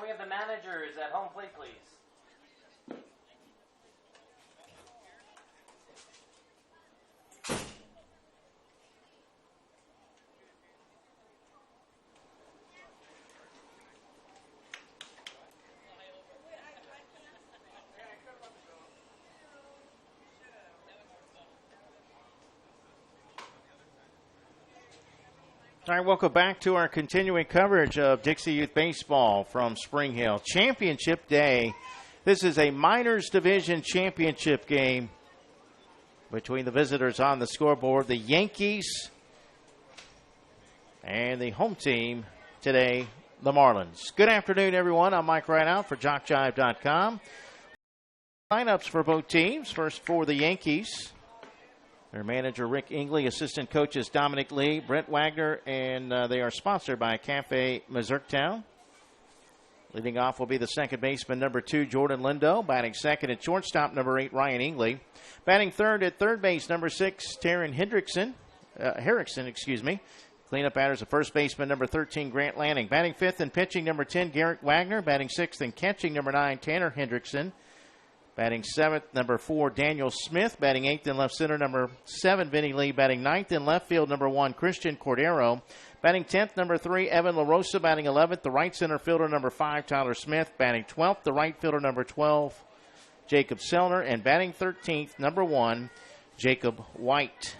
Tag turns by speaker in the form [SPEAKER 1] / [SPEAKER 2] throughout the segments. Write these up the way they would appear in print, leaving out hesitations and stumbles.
[SPEAKER 1] we have the managers at home plate, please?
[SPEAKER 2] All right, welcome back to our continuing coverage of Dixie Youth Baseball from Spring Hill. Championship Day. This is a Minors Division Championship game between the visitors on the scoreboard, the Yankees, and the home team today, the Marlins. Good afternoon, everyone. I'm Mike Rideout for JockJive.com. Lineups for both teams. First for the Yankees. Their manager, Rick Ingley, assistant coaches Dominic Lee, Brent Wagner, and they are sponsored by Cafe Mazurktown. Leading off will be the second baseman, number 2, Jordan Lindo. Batting second at shortstop, number 8, Ryan Ingley. Batting third at third base, number 6, Taryn Harrickson. Cleanup batters, the first baseman, number 13, Grant Lanning. Batting fifth and pitching, number 10, Garrett Wagner. Batting sixth and catching, number 9, Tanner Hendrickson. Batting seventh, number 4, Daniel Smith. Batting eighth in left center, number 7, Vinny Lee. Batting ninth in left field, number 1, Christian Cordero. Batting 10th, number 3, Evan LaRosa. Batting 11th, the right center fielder, number 5, Tyler Smith. Batting 12th, the right fielder, number 12, Jacob Sellner. And batting 13th, number 1, Jacob White.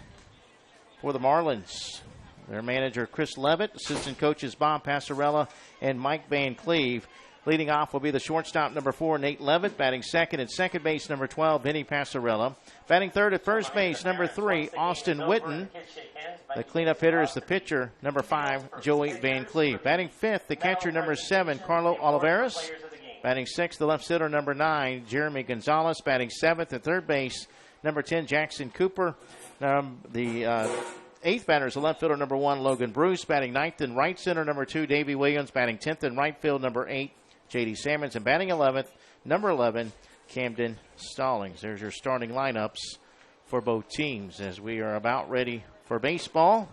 [SPEAKER 2] For the Marlins, their manager, Chris Levitt. Assistant coaches, Bob Passarella and Mike Van Cleve. Leading off will be the shortstop, number 4, Nate Levitt. Batting second at second base, number 12, Vinny Passarella. Batting third at first base, number 3, Austin Witten. The cleanup hitter is the pitcher, number 5, Joey Van Cleve. Batting fifth, the catcher, number 7, Carlo Oliveras. Batting sixth, the left center, number 9, Jeremy Gonzalez. Batting seventh at third base, number 10, Jackson Cooper. The eighth batter is the left fielder, number 1, Logan Bruce. Batting ninth in right center, number 2, Davey Williams. Batting 10th in right field, number 8, J.D. Salmons. And batting 11th, number 11, Camden Stallings. There's your starting lineups for both teams as we are about ready for baseball.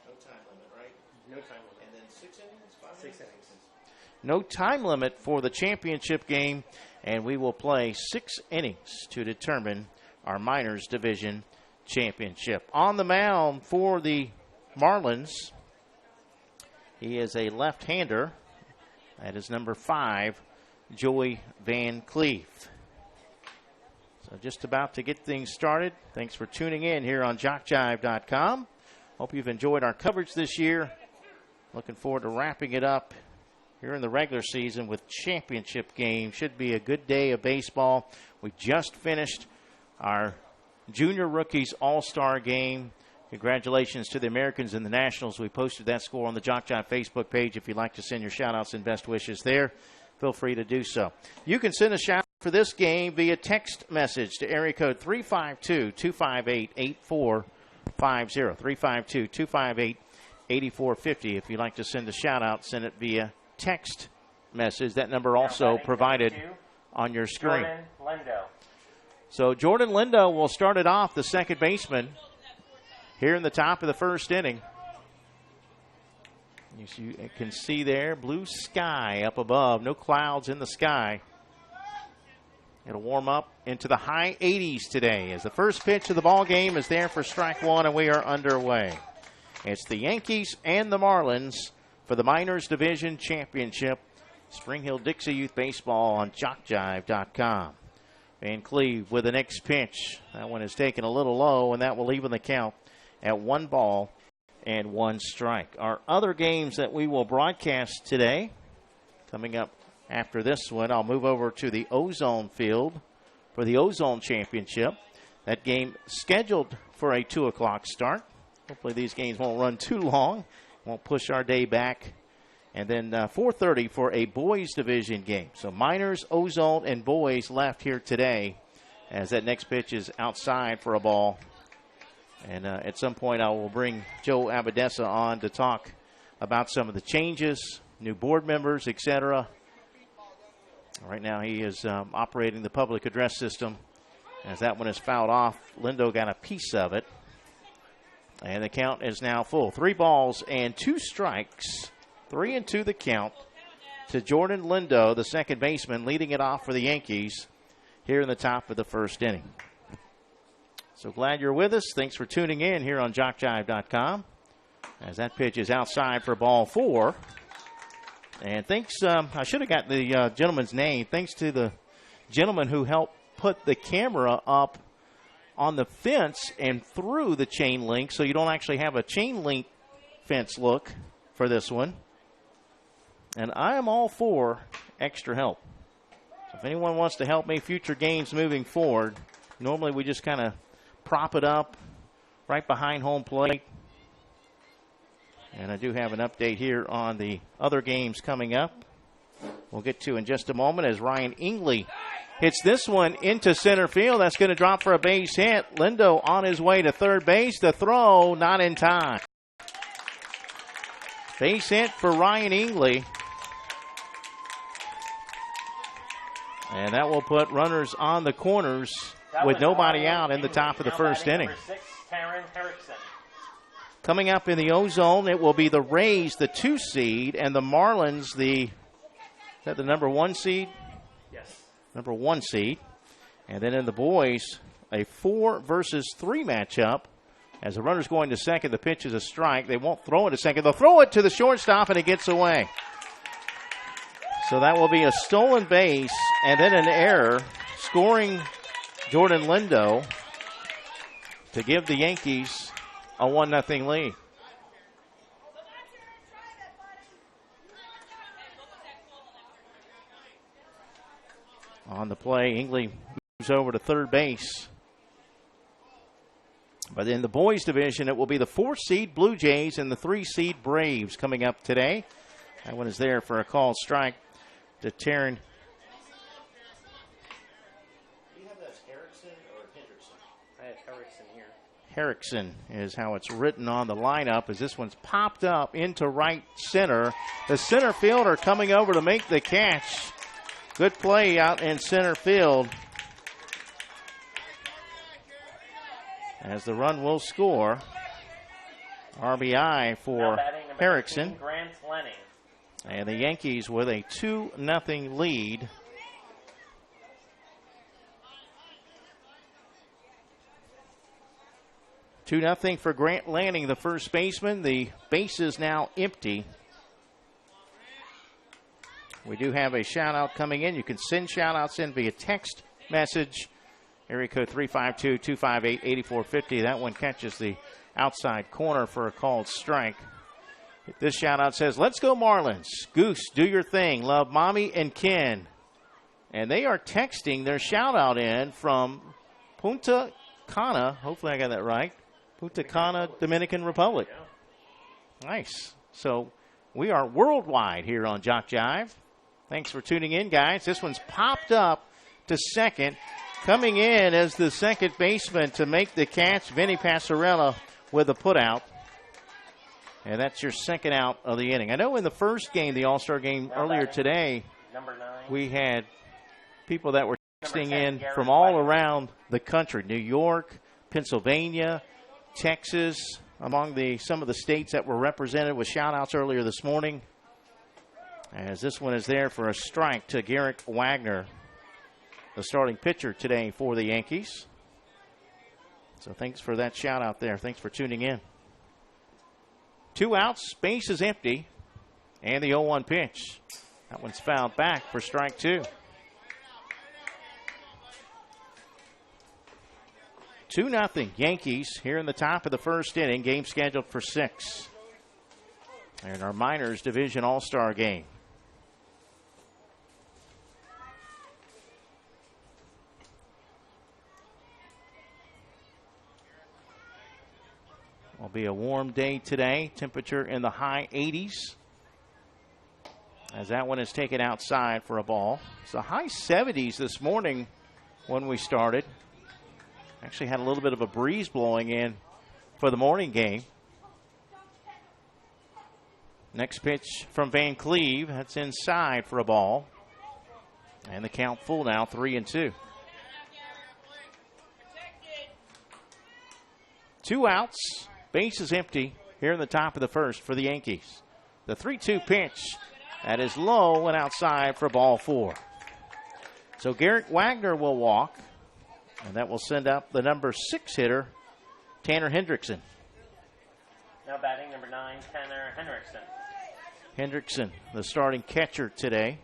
[SPEAKER 2] No time limit, right?
[SPEAKER 3] No time limit.
[SPEAKER 2] And then 6 innings?
[SPEAKER 3] 6 innings.
[SPEAKER 2] No time limit for the championship game, and we will play 6 innings to determine our Minors Division championship. On the mound for the Marlins, he is a left-hander. That is number 5, Joey Van Cleve. So just about to get things started. Thanks for tuning in here on JockJive.com. Hope you've enjoyed our coverage this year. Looking forward to wrapping it up here in the regular season with championship game. Should be a good day of baseball. We just finished our Junior Rookies All-Star game. Congratulations to the Americans and the Nationals. We posted that score on the JockJive Facebook page. If you'd like to send your shout-outs and best wishes there, feel free to do so. You can send a shout-out for this game via text message to area code 352-258-8450, 352-258-8450. If you'd like to send a shout-out, send it via text message. That number also provided on your screen.
[SPEAKER 1] Jordan Lindo.
[SPEAKER 2] So Jordan Lindo will start it off, the second baseman, here in the top of the first inning. You can see there, blue sky up above, no clouds in the sky. It'll warm up into the high 80s today as the first pitch of the ball game is there for strike one, and we are underway. It's the Yankees and the Marlins for the Minors Division Championship. Spring Hill Dixie Youth Baseball on JockJive.com. Van Cleve with the next pitch. That one is taken a little low, and that will even the count at 1 ball and 1 strike. Our other games that we will broadcast today, coming up after this one, I'll move over to the Ozone Field for the Ozone Championship. That game scheduled for a 2 o'clock start. Hopefully these games won't run too long, won't push our day back. And then 4:30 for a boys division game. So Minors, Ozone, and boys left here today as that next pitch is outside for a ball. And at some point I will bring Joe Abadessa on to talk about some of the changes, new board members, etc. Right now he is operating the public address system. As that one is fouled off, Lindo got a piece of it. And the count is now full. 3 balls and 2 strikes. 3-2 the count to Jordan Lindo, the second baseman, leading it off for the Yankees here in the top of the first inning. So glad you're with us. Thanks for tuning in here on JockJive.com. As that pitch is outside for ball 4. And thanks, I should have got the gentleman's name. Thanks to the gentleman who helped put the camera up on the fence and through the chain link, so you don't actually have a chain link fence look for this one. And I am all for extra help. So if anyone wants to help me future games moving forward, normally we just kind of prop it up right behind home plate. And I do have an update here on the other games coming up. We'll get to in just a moment as Ryan Ingley hits this one into center field. That's going to drop for a base hit. Lindo on his way to third base. The throw not in time. Base hit for Ryan Ingley. And that will put runners on the corners with nobody out in the top of the first inning. Coming up in the O-Zone, it will be the Rays, the 2 seed, and the Marlins, is that the number 1 seed?
[SPEAKER 1] Yes.
[SPEAKER 2] Number 1 seed. And then in the boys, a 4 versus 3 matchup. As the runner's going to second, the pitch is a strike. They won't throw it to second. They'll throw it to the shortstop, and it gets away. So that will be a stolen base and then an error, scoring Jordan Lindo to give the Yankees a 1-0 lead. On the play, Ingley moves over to third base. But in the boys division, it will be the 4 seed Blue Jays and the 3 seed Braves coming up today. That one is there for a called strike to Taryn.
[SPEAKER 1] Do you have that Erickson or Hendrickson? I have Erickson here.
[SPEAKER 2] Herrickson is how it's written on the lineup as this one's popped up into right center. The center fielder coming over to make the catch. Good play out in center field. As the run will score. RBI for Herrickson. And the Yankees with a 2-0 lead. Two nothing for Grant Lanning, the first baseman. The base is now empty. We do have a shout-out coming in. You can send shout-outs in via text message. Area code 352-258-8450. That one catches the outside corner for a called strike. This shout-out says, "Let's go Marlins. Goose, do your thing. Love Mommy and Ken." And they are texting their shout-out in from Punta Cana. Hopefully I got that right. Punta Cana, Dominican Republic. Nice. So we are worldwide here on Jock Jive. Thanks for tuning in, guys. This one's popped up to second. Coming in as the second baseman to make the catch, Vinny Passarella with a putout. And that's your second out of the inning. I know in the first game, the All-Star game earlier today, we had people that were texting in from all around the country. New York, Pennsylvania, Texas, among some of the states that were represented with shout-outs earlier this morning. As this one is there for a strike to Garrett Wagner, the starting pitcher today for the Yankees. So thanks for that shout-out there. Thanks for tuning in. 2 outs, base is empty, and the 0-1 pitch. That one's fouled back for strike 2. 2-0 Yankees here in the top of the first inning. Game scheduled for 6. And our Minors Division All-Star game. Will be a warm day today. Temperature in the high 80s. As that one is taken outside for a ball. It's the high 70s this morning when we started. Actually had a little bit of a breeze blowing in for the morning game. Next pitch from Van Cleve. That's inside for a ball. And the count full now, 3-2. 2 outs. Base is empty here in the top of the first for the Yankees. The 3-2 pitch That is low and outside for ball 4. So Garrett Wagner will walk, and that will send up the number 6 hitter, Tanner Hendrickson.
[SPEAKER 1] Now batting number 9, Tanner Hendrickson.
[SPEAKER 2] Hendrickson, the starting catcher today.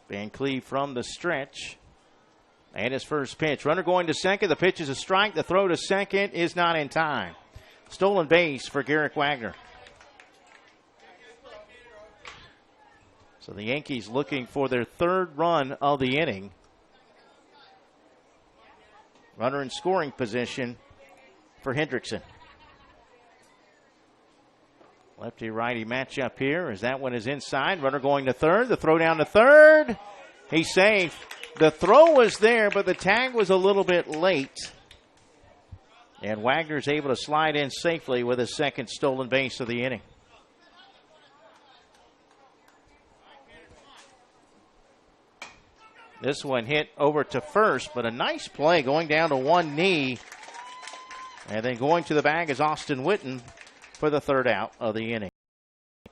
[SPEAKER 2] Van Cleve from the stretch. And his first pitch. Runner going to second. The pitch is a strike. The throw to second is not in time. Stolen base for Garrett Wagner. So the Yankees looking for their 3rd run of the inning. Runner in scoring position for Hendrickson. Lefty-righty matchup here as that one is inside. Runner going to third. The throw down to third. He's safe. The throw was there, but the tag was a little bit late. And Wagner's able to slide in safely with his 2nd stolen base of the inning. This one hit over to first, but a nice play going down to one knee. And then going to the bag is Austin Witten for the 3rd out of the inning.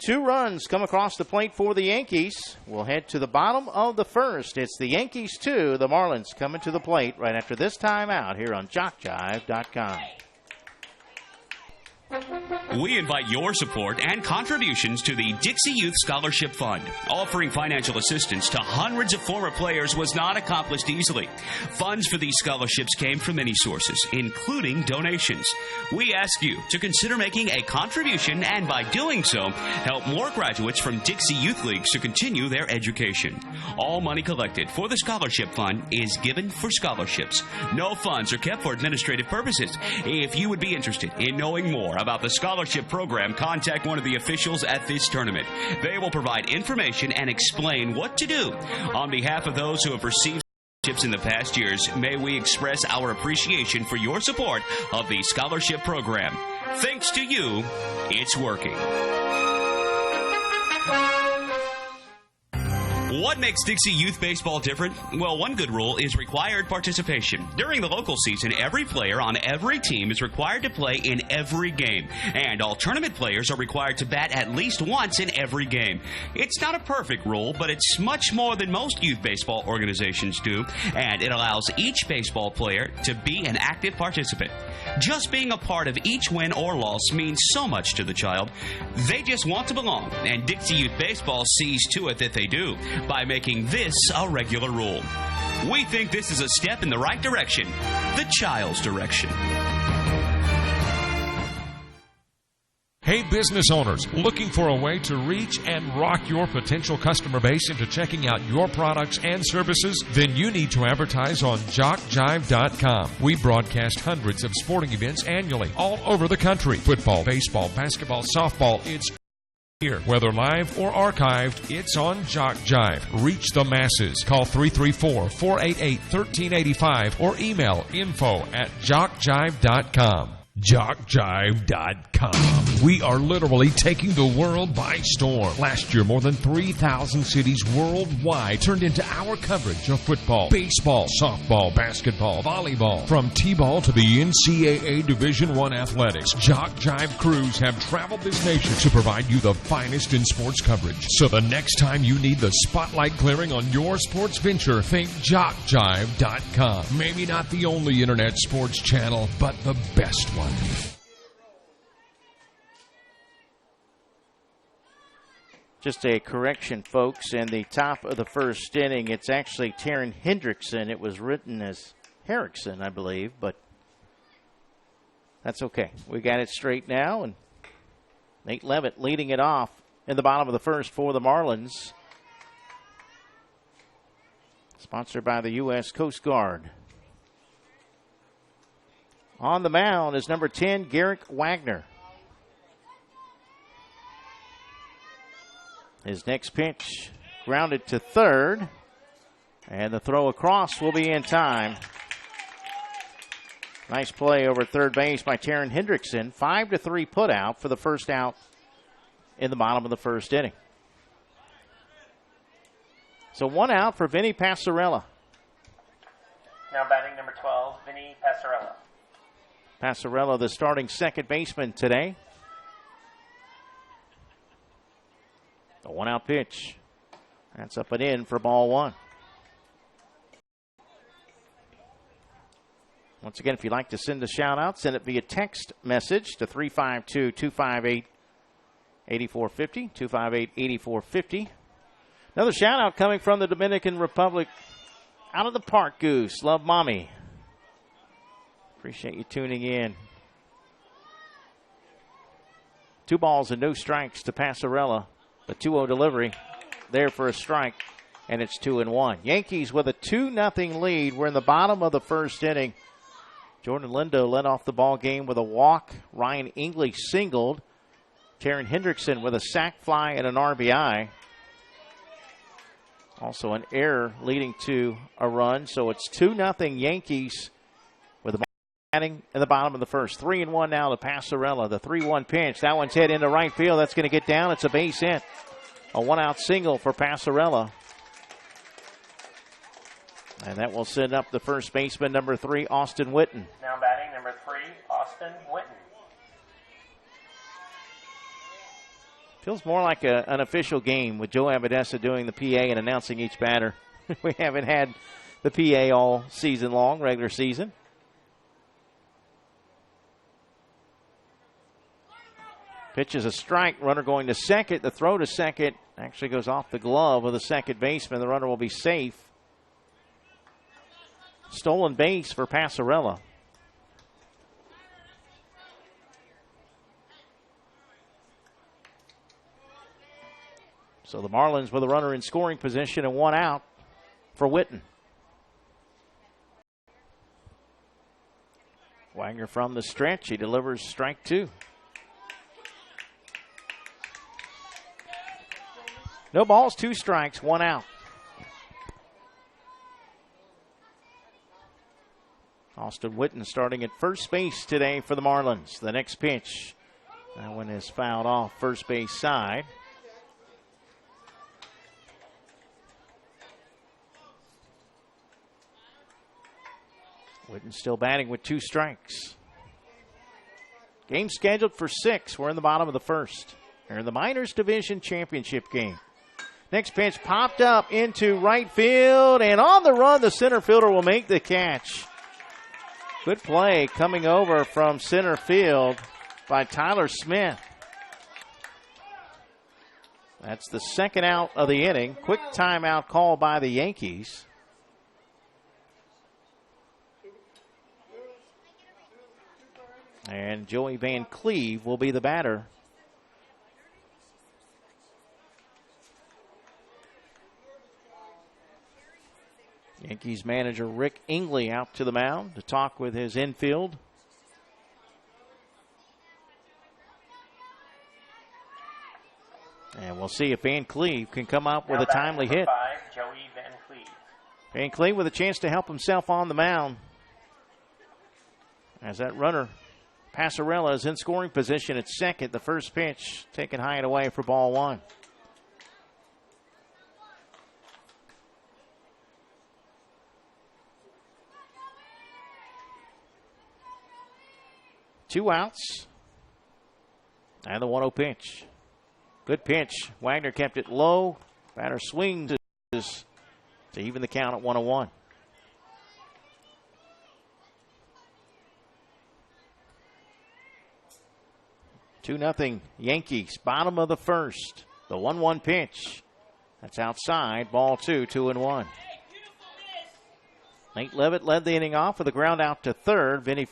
[SPEAKER 2] 2 runs come across the plate for the Yankees. We'll head to the bottom of the 1st. It's the Yankees 2, the Marlins coming to the plate right after this timeout here on JockJive.com.
[SPEAKER 3] We invite your support and contributions to the Dixie Youth Scholarship Fund. Offering financial assistance to hundreds of former players was not accomplished easily. Funds for these scholarships came from many sources, including donations. We ask you to consider making a contribution and by doing so, help more graduates from Dixie Youth Leagues to continue their education. All money collected for the Scholarship Fund is given for scholarships. No funds are kept for administrative purposes. If you would be interested in knowing more about the scholarship program, contact one of the officials at this tournament. They will provide information and explain what to do. On behalf of those who have received scholarships in the past years, may we express our appreciation for your support of the scholarship program. Thanks to you, it's working. What makes Dixie Youth Baseball different? Well, one good rule is required participation. During the local season, every player on every team is required to play in every game, and all tournament players are required to bat at least once in every game. It's not a perfect rule, but it's much more than most youth baseball organizations do, and it allows each baseball player to be an active participant. Just being a part of each win or loss means so much to the child. They just want to belong, and Dixie Youth Baseball sees to it that they do by making this a regular rule. We think this is a step in the right direction, the child's direction.
[SPEAKER 4] Hey, business owners, looking for a way to reach and rock your potential customer base into checking out your products and services? Then you need to advertise on JockJive.com. We broadcast hundreds of sporting events annually all over the country. Football, baseball, basketball, softball, it's here. Whether live or archived, it's on JockJive. Reach the masses. Call 334-488-1385 or email info@JockJive.com. JockJive.com. We are literally taking the world by storm. Last year, more than 3,000 cities worldwide turned into our coverage of football, baseball, softball, basketball, volleyball. From T-ball to the NCAA Division I athletics, JockJive crews have traveled this nation to provide you the finest in sports coverage. So the next time you need the spotlight glaring on your sports venture, think JockJive.com. Maybe not the only internet sports channel, but the best one.
[SPEAKER 2] Just a correction, folks. In the top of the 1st inning, it's actually Taryn Hendrickson. It was written as Herrickson, I believe, but that's okay. We got it straight now, and Nate Levitt leading it off in the bottom of the 1st for the Marlins. Sponsored by the U.S. Coast Guard. On the mound is number 10, Garrett Wagner. His next pitch grounded to third, and the throw across will be in time. Nice play over third base by Taryn Hendrickson. 5-3 put out for the first out in the bottom of the 1st inning. So 1 out for Vinny Passarella.
[SPEAKER 1] Now batting number 12, Vinny Passarella.
[SPEAKER 2] Passarella, the starting second baseman today. The 1-out pitch. That's up and in for ball one. Once again, if you'd like to send a shout-out, send it via text message to 352-258-8450, 258-8450. Another shout-out coming from the Dominican Republic. Out of the park, Goose. Love Mommy. Appreciate you tuning in. 2 balls and no strikes to Passarella. The 2-0 delivery there for a strike, and it's 2-1. Yankees with a 2-0 lead. We're in the bottom of the first inning. Jordan Lindo led off the ball game with a walk. Ryan English singled. Taryn Hendrickson with a sac fly and an RBI. Also an error leading to a run. So it's 2-0 Yankees with the batting in the bottom of the first. 3-1 now to Passarella. The 3-1 pitch. That one's hit into right field. That's going to get down. It's a base hit. A 1-out single for Passarella. And that will send up the first baseman, number 3, Austin Witten.
[SPEAKER 1] Now batting, number 3, Austin Witten.
[SPEAKER 2] Feels more like an official game with Joe Abadessa doing the PA and announcing each batter. We haven't had the PA all season long, regular season. Pitch is a strike. Runner going to second. The throw to second actually goes off the glove of the second baseman. The runner will be safe. Stolen base for Passarella. So the Marlins with a runner in scoring position and 1 out for Witten. Wagner from the stretch. He delivers strike 2. No balls, 2 strikes, 1 out. Austin Witten starting at first base today for the Marlins. The next pitch, that one is fouled off first base side. Witten still batting with 2 strikes. Game scheduled for 6. We're in the bottom of the first. They're in the Minors Division Championship game. Next pitch popped up into right field, and on the run, the center fielder will make the catch. Good play coming over from center field by Tyler Smith. That's the second out of the inning. Quick timeout call by the Yankees. And Joey Van Cleve will be the batter. Yankees manager Rick Ingley out to the mound to talk with his infield. And we'll see if Van Cleve can come up with a timely hit.
[SPEAKER 1] 5, Joey Van Cleve.
[SPEAKER 2] Van Cleve with a chance to help himself on the mound. As that runner, Passarella, is in scoring position at second. The first pitch taken high and away for ball 1. Two outs. And the 1-0 pitch. Good pitch. Wagner kept it low. Batter swings to even the count at 1-1. Two 2-0 Yankees. Bottom of the first. The 1-1 pitch. That's outside. Ball 2, 2-1. Nate Levitt led the inning off with a ground out to third. Vinny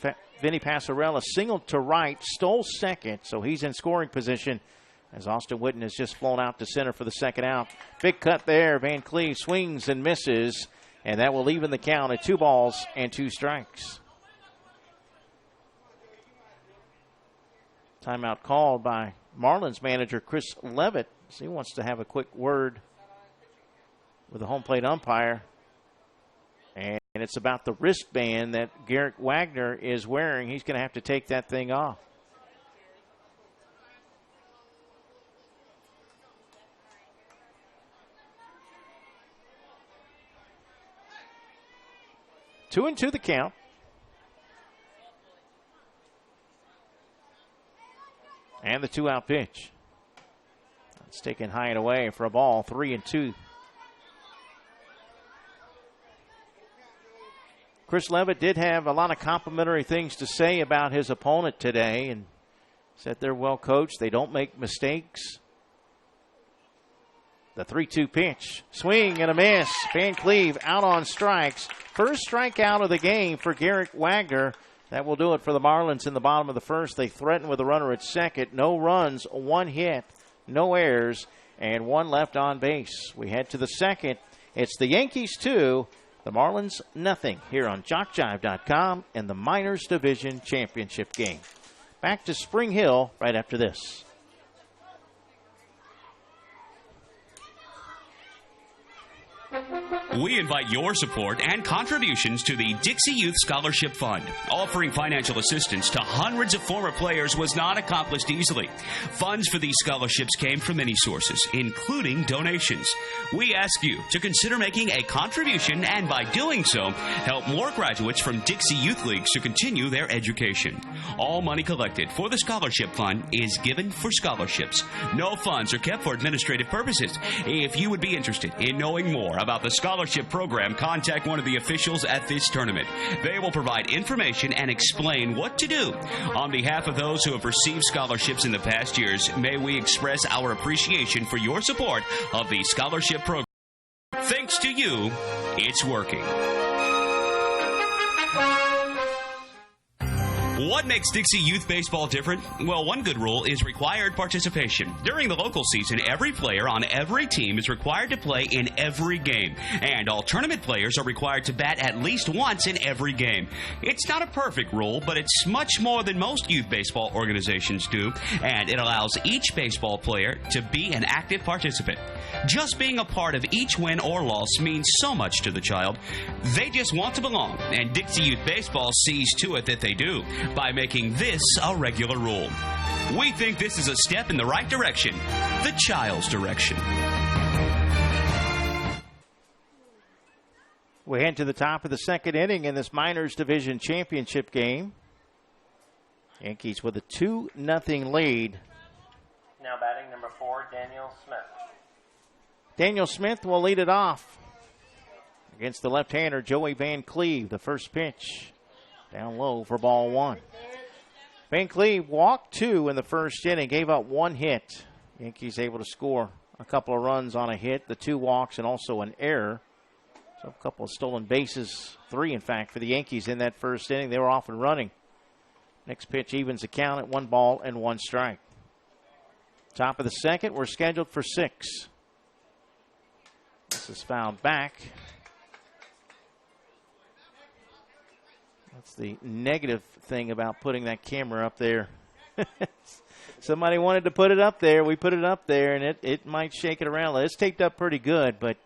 [SPEAKER 2] Passarella singled to right, stole second, so he's in scoring position as Austin Witten has just flown out to center for the second out. Big cut there. Van Cleve swings and misses, and that will even the count at 2 balls and 2 strikes. Timeout called by Marlins manager Chris Levitt. So he wants to have a quick word with the home plate umpire. And it's about the wristband that Garrett Wagner is wearing. He's going to have to take that thing off. Two and two the count. And the 2-out pitch. It's taken high and away for a ball, 3-2. Chris Levitt did have a lot of complimentary things to say about his opponent today and said they're well coached. They don't make mistakes. The 3-2 pitch. Swing and a miss. Van Cleve out on strikes. First strikeout of the game for Garrett Wagner. That will do it for the Marlins in the bottom of the first. They threaten with a runner at second. No runs, 1 hit, no errors, and 1 left on base. We head to the second. It's the Yankees 2, the Marlins nothing here on JockJive.com and the Minors Division Championship game. Back to Spring Hill right after this.
[SPEAKER 3] We invite your support and contributions to the Dixie Youth Scholarship Fund. Offering financial assistance to hundreds of former players was not accomplished easily. Funds for these scholarships came from many sources, including donations. We ask you to consider making a contribution and by doing so, help more graduates from Dixie Youth Leagues to continue their education. All money collected for the Scholarship Fund is given for scholarships. No funds are kept for administrative purposes. If you would be interested in knowing more about the scholarship program, contact one of the officials at this tournament. They will provide information and explain what to do. On behalf of those who have received scholarships in the past years, may we express our appreciation for your support of the scholarship program. Thanks to you, it's working. What makes Dixie Youth Baseball different? Well, one good rule is required participation. During the local season, every player on every team is required to play in every game. And all tournament players are required to bat at least once in every game. It's not a perfect rule, but it's much more than most youth baseball organizations do. And it allows each baseball player to be an active participant. Just being a part of each win or loss means so much to the child. They just want to belong. And Dixie Youth Baseball sees to it that they do by making this a regular rule. We think this is a step in the right direction, the child's direction.
[SPEAKER 2] We head to the top of the second inning in this Minors Division Championship game. Yankees with a 2-0 lead.
[SPEAKER 1] Now batting number 4, Daniel Smith.
[SPEAKER 2] Daniel Smith will lead it off against the left-hander Joey Van Cleve. The first pitch down low for ball 1. Van Cleve walked 2 in the first inning, gave up 1 hit. Yankees able to score a couple of runs on a hit, the 2 walks, and also an error. So a couple of stolen bases, 3 in fact, for the Yankees in that first inning. They were off and running. Next pitch evens the count at 1 ball and 1 strike. Top of the second, we're scheduled for 6. This is fouled back. That's the negative thing about putting that camera up there. Somebody wanted to put it up there. We put it up there, and it might shake it around. It's taped up pretty good, but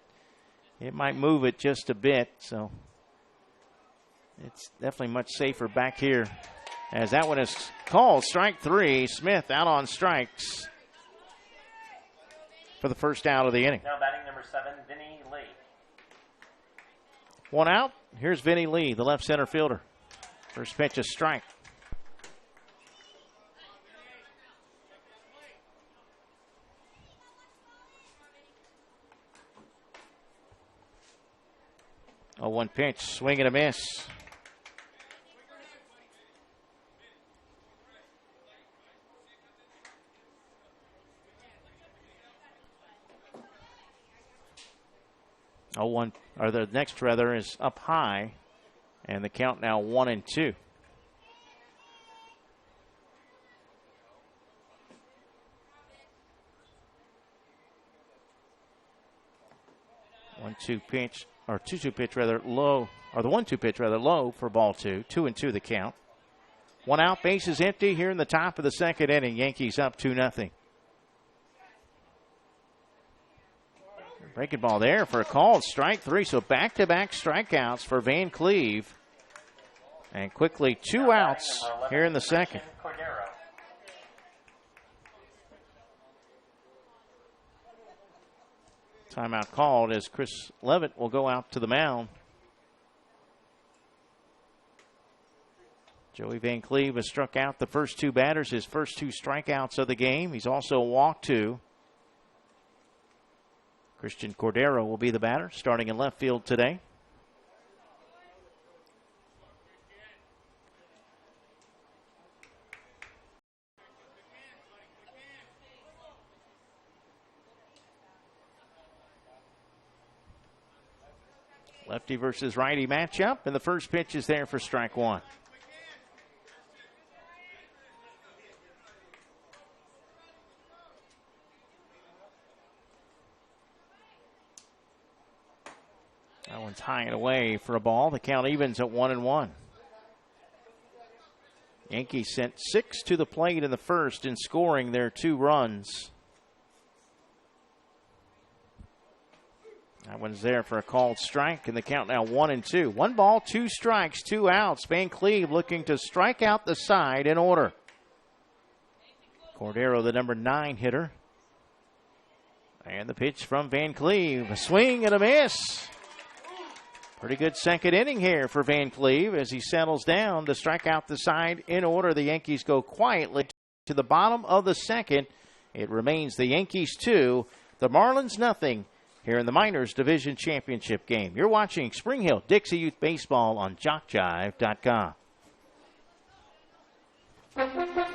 [SPEAKER 2] it might move it just a bit. So it's definitely much safer back here. As that one is called strike 3. Smith out on strikes for the first out of the inning.
[SPEAKER 1] Now batting number 7, Vinny Lee.
[SPEAKER 2] 1 out. Here's Vinny Lee, the left center fielder. First pitch, a strike. Oh, 1 pitch, swing and a miss. The next rather is up high, and the count now 1-2. The 1-2 pitch rather low for ball 2. 2-2 the count. 1 out, base is empty here in the top of the second inning. Yankees up 2-0. Breaking ball there for a call. Strike 3. So back-to-back strikeouts for Van Cleve. And quickly 2 outs here in the second. Timeout called as Chris Levitt will go out to the mound. Joey Van Cleve has struck out the first two batters, his first two strikeouts of the game. He's also walked two. Christian Cordero will be the batter, starting in left field today. Lefty versus righty matchup, and the first pitch is there for strike one. That one's high and away for a ball. The count evens at 1-1. Yankees sent 6 to the plate in the first in scoring their 2 runs. That one's there for a called strike, and the count now 1-2. 1 ball, 2 strikes, 2 outs. Van Cleve looking to strike out the side in order. Cordero, the number 9 hitter. And the pitch from Van Cleve. A swing and a miss. Pretty good second inning here for Van Cleve as he settles down to strike out the side in order. The Yankees go quietly to the bottom of the second. It remains the Yankees 2, the Marlins nothing. Here in the Minors Division Championship game. You're watching Spring Hill Dixie Youth Baseball on JockJive.com.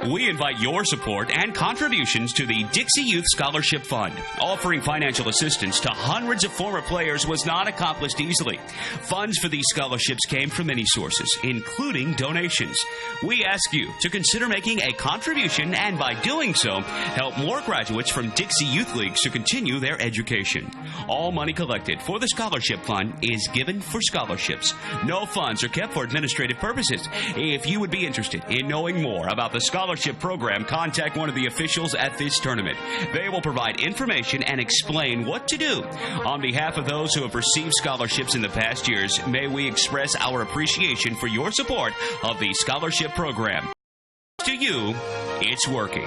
[SPEAKER 3] We invite your support and contributions to the Dixie Youth Scholarship Fund. Offering financial assistance to hundreds of former players was not accomplished easily. Funds for these scholarships came from many sources, including donations. We ask you to consider making a contribution and by doing so, help more graduates from Dixie Youth Leagues to continue their education. All money collected for the Scholarship Fund is given for scholarships. No funds are kept for administrative purposes. If you would be interested in knowing more about the scholarship program, contact one of the officials at this tournament. They will provide information and explain what to do. On behalf of those who have received scholarships in the past years, may we express our appreciation for your support of the scholarship program. To you, it's working.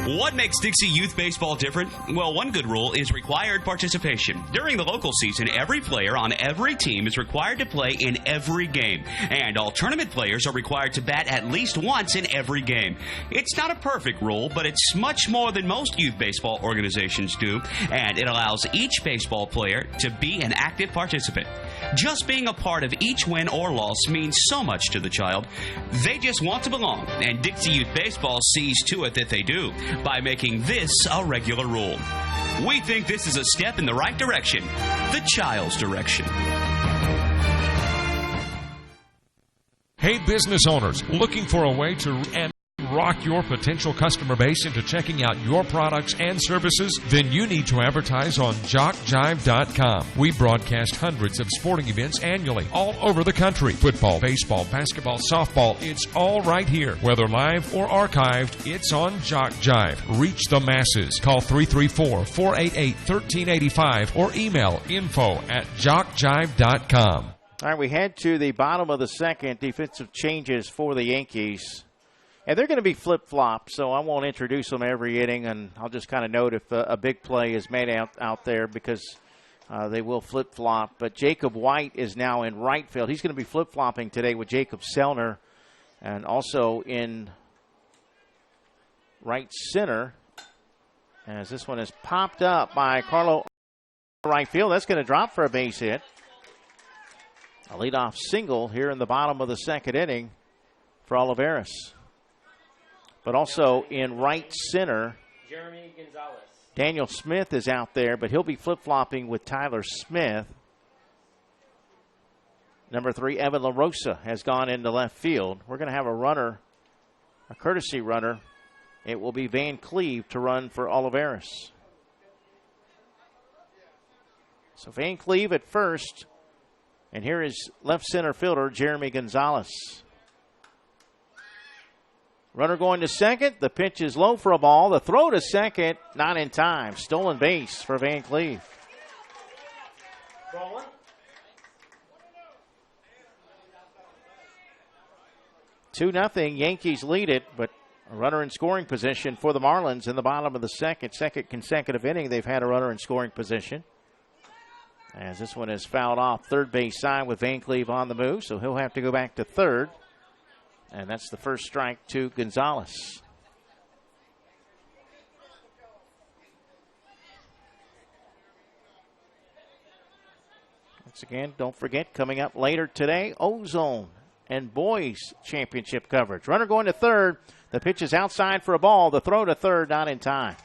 [SPEAKER 3] What makes Dixie Youth Baseball different? Well, one good rule is required participation. During the local season, every player on every team is required to play in every game, and all tournament players are required to bat at least once in every game. It's not a perfect rule, but it's much more than most youth baseball organizations do, and it allows each baseball player to be an active participant. Just being a part of each win or loss means so much to the child. They just want to belong, and Dixie Youth Baseball sees to it that they do by making this a regular rule. We think this is a step in the right direction, the child's direction.
[SPEAKER 4] Hey, business owners, looking for a way to rock your potential customer base into checking out your products and services? Then you need to advertise on JockJive.com. We broadcast hundreds of sporting events annually all over the country. Football, baseball, basketball, softball, it's all right here. Whether live or archived, it's on JockJive. Reach the masses. Call 334-488-1385 or email info@JockJive.com.
[SPEAKER 2] All right, we head to the bottom of the second. Defensive changes for the Yankees. And they're going to be flip-flop, so I won't introduce them every inning, and I'll just kind of note if a big play is made out there because they will flip-flop. But Jacob White is now in right field. He's going to be flip-flopping today with Jacob Selner, and also in right center, as this one is popped up by Carlo right field. That's going to drop for a base hit. A leadoff single here in the bottom of the second inning for Olivares. But also in right center,
[SPEAKER 1] Jeremy Gonzalez.
[SPEAKER 2] Daniel Smith is out there, but he'll be flip-flopping with Tyler Smith. Number 3, Evan LaRosa has gone into left field. We're going to have a runner, a courtesy runner. It will be Van Cleve to run for Olivares. So Van Cleve at first, and here is left center fielder Jeremy Gonzalez. Runner going to second. The pitch is low for a ball. The throw to second, not in time. Stolen base for Van Cleve.
[SPEAKER 1] Ball one.
[SPEAKER 2] 2-0. Yankees lead it, but a runner in scoring position for the Marlins in the bottom of the second. Second consecutive inning, they've had a runner in scoring position. As this one is fouled off third base side with Van Cleve on the move, so he'll have to go back to third. And that's the first strike to Gonzalez. Once again, don't forget, coming up later today, Ozone and boys championship coverage. Runner going to third. The pitch is outside for a ball. The throw to third, not in time.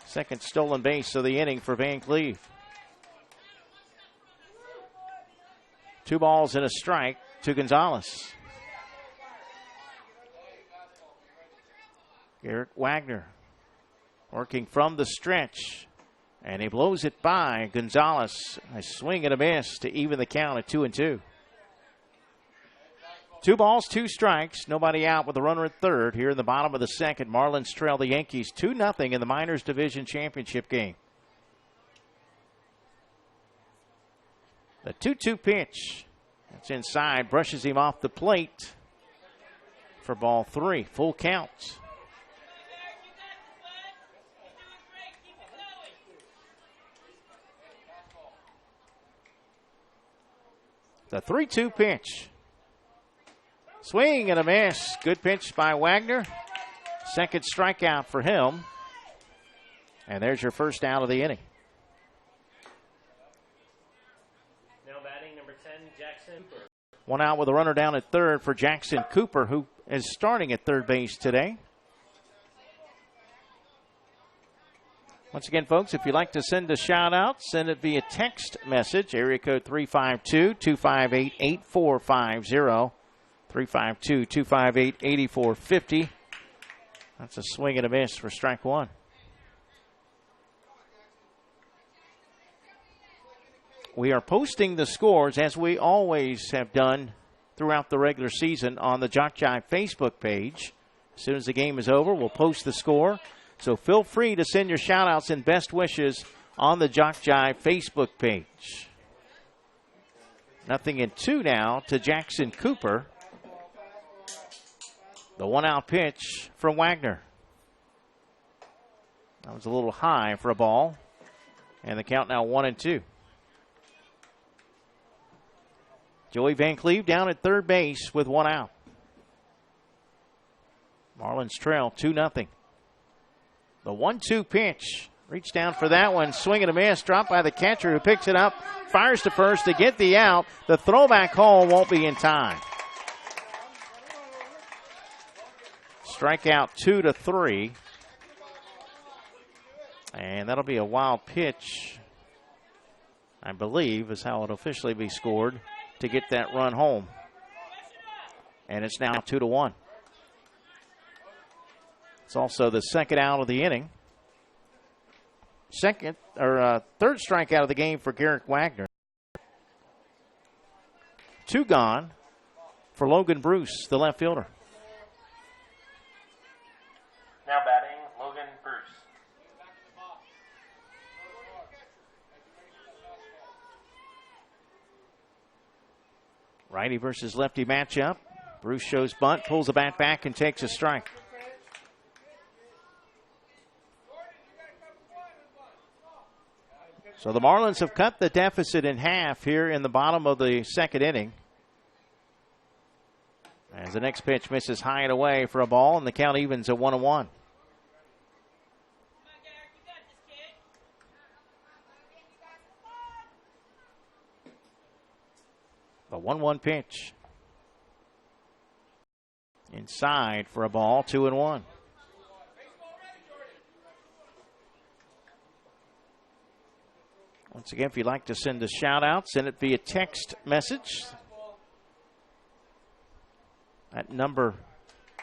[SPEAKER 2] Second stolen base of the inning for Van Cleve. 2 balls and a strike to Gonzalez. Garrett Wagner working from the stretch. And he blows it by Gonzalez. A swing and a miss to even the count at 2-2. 2 balls, 2 strikes. Nobody out with a runner at third. Here in the bottom of the second, Marlins trail the Yankees 2-0 in the Minors Division Championship game. The 2-2 pitch. That's inside. Brushes him off the plate for ball 3. Full count. The 3-2 pitch. Swing and a miss. Good pitch by Wagner. Second strikeout for him. And there's your first out of the inning.
[SPEAKER 1] Now batting number 10, Jackson Cooper.
[SPEAKER 2] One out with a runner down at third for Jackson Cooper, who is starting at third base today. Once again, folks, if you'd like to send a shout-out, send it via text message, area code 352-258-8450, 352-258-8450. That's a swing and a miss for strike one. We are posting the scores, as we always have done throughout the regular season, on the JockJive Facebook page. As soon as the game is over, we'll post the score. So feel free to send your shout-outs and best wishes on the JockJive Facebook page. 0-2 now to Jackson Cooper. The 1-out pitch from Wagner. That was a little high for a ball. And the count now 1-2. Joey Van Cleve down at third base with 1 out. Marlins trail 2-0. The 1-2 pitch. Reach down for that one. Swing and a miss. Dropped by the catcher who picks it up. Fires to first to get the out. The throwback home won't be in time. Strikeout 2-3. And that'll be a wild pitch, I believe, is how it'll officially be scored to get that run home. And it's now 2-1. It's also the second out of the inning. Third strikeout of the game for Garrett Wagner. 2 gone for Logan Bruce, the left fielder.
[SPEAKER 1] Now batting, Logan Bruce.
[SPEAKER 2] Righty versus lefty matchup. Bruce shows bunt, pulls the bat back, and takes a strike. So the Marlins have cut the deficit in half here in the bottom of the second inning. As the next pitch misses high and away for a ball, and the count evens at 1-1. The 1-1 pitch. Inside for a ball, 2-1. Once again, if you'd like to send a shout-out, send it via text message. That number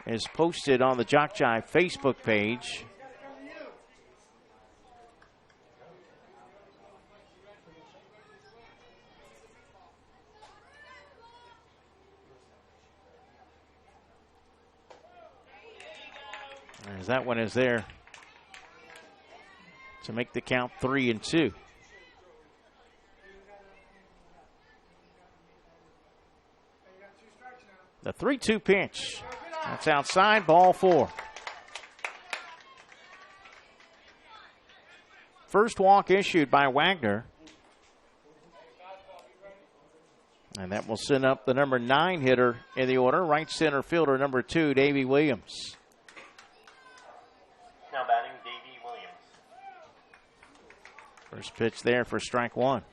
[SPEAKER 2] is posted on the JockJive Facebook page. As that one is there to make the count 3-2. The 3-2 pitch. That's outside, ball 4. First walk issued by Wagner. And that will send up the number 9 hitter in the order, right center fielder number 2, Davey Williams.
[SPEAKER 1] Now batting, Davey Williams.
[SPEAKER 2] First pitch there for strike 1.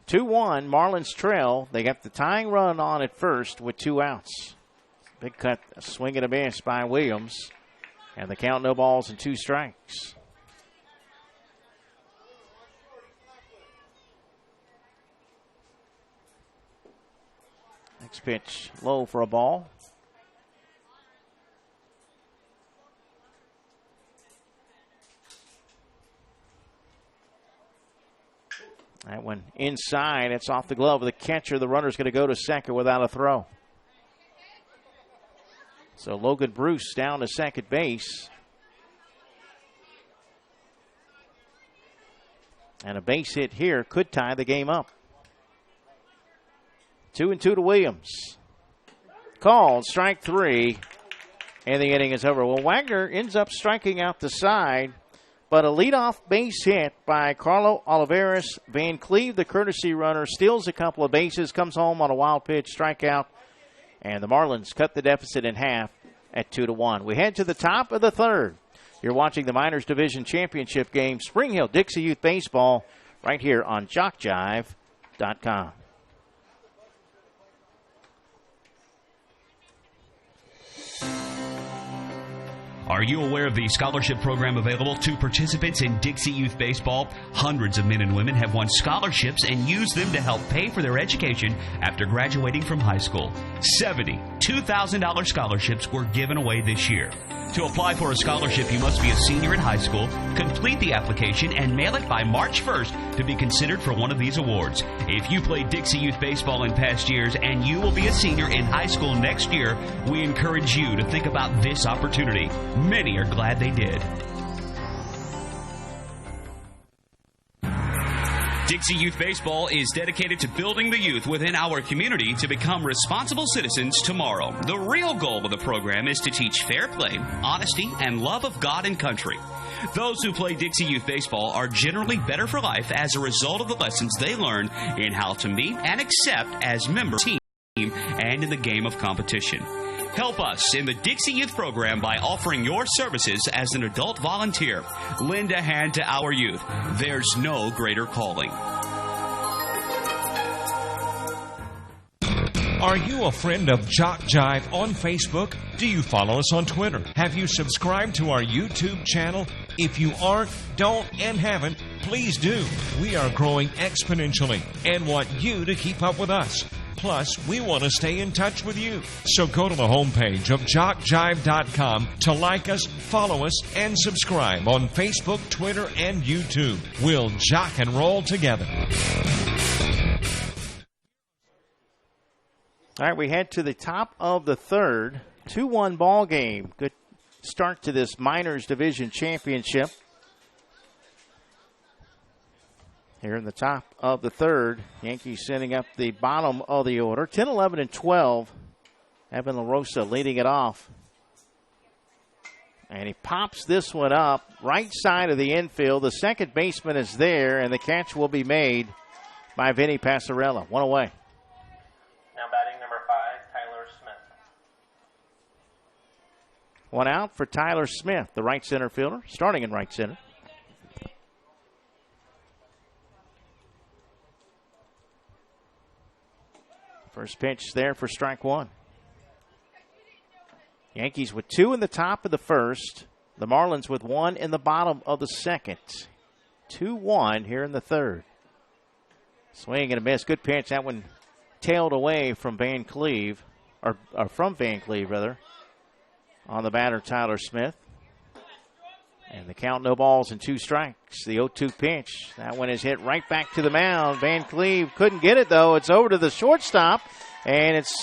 [SPEAKER 2] 2-1, Marlins trail. They got the tying run on at first with 2 outs. Big cut, a swing and a miss by Williams. And the count, no balls and 2 strikes. Next pitch low for a ball. That one inside. It's off the glove of the catcher. The runner's going to go to second without a throw. So Logan Bruce down to second base. And a base hit here could tie the game up. 2-2 to Williams. Called, strike 3. And the inning is over. Well, Wagner ends up striking out the side. But a leadoff base hit by Carlo Olivares. Van Cleve, the courtesy runner, steals a couple of bases, comes home on a wild pitch, strikeout. And the Marlins cut the deficit in half at 2-1. We head to the top of the third. You're watching the Minors Division Championship game, Spring Hill Dixie Youth Baseball, right here on JockJive.com.
[SPEAKER 3] Are you aware of the scholarship program available to participants in Dixie Youth Baseball? Hundreds of men and women have won scholarships and used them to help pay for their education after graduating from high school. 70 $2,000 scholarships were given away this year. To apply for a scholarship, you must be a senior in high school, complete the application, and mail it by March 1st to be considered for one of these awards. If you played Dixie Youth Baseball in past years and you will be a senior in high school next year, we encourage you to think about this opportunity. Many are glad they did. Dixie Youth Baseball is dedicated to building the youth within our community to become responsible citizens tomorrow. The real goal of the program is to teach fair play, honesty, and love of God and country. Those who play Dixie Youth Baseball are generally better for life as a result of the lessons they learn in how to meet and accept as members of the team and in the game of competition. Help us in the Dixie Youth program by offering your services as an adult volunteer. Lend a hand to our youth. There's no greater calling.
[SPEAKER 4] Are you a friend of JockJive on Facebook? Do you follow us on Twitter? Have you subscribed to our YouTube channel? If you aren't, don't, and haven't, please do. We are growing exponentially and want you to keep up with us. Plus, we want to stay in touch with you. So go to the homepage of JockJive.com to like us, follow us, and subscribe on Facebook, Twitter, and YouTube. We'll jock and roll together.
[SPEAKER 2] All right, we head to the top of the third. 2-1 ball game. Good start to this Minors Division Championship. Here in the top of the third, Yankees sending up the bottom of the order. 10, 11, and 12. Evan LaRosa leading it off. And he pops this one up right side of the infield. The second baseman is there, and the catch will be made by Vinny Passarella. One away.
[SPEAKER 1] Now batting number 5, Tyler Smith.
[SPEAKER 2] One out for Tyler Smith, the right center fielder, starting in right center. First pitch there for strike 1. Yankees with 2 in the top of the first. The Marlins with 1 in the bottom of the second. 2-1 here in the third. Swing and a miss. Good pitch. That one tailed away from Van Cleve, or from Van Cleve, rather, on the batter, Tyler Smith. And the count, no balls and 2 strikes. The 0-2 pitch. That one is hit right back to the mound. Van Cleve couldn't get it, though. It's over to the shortstop, and it's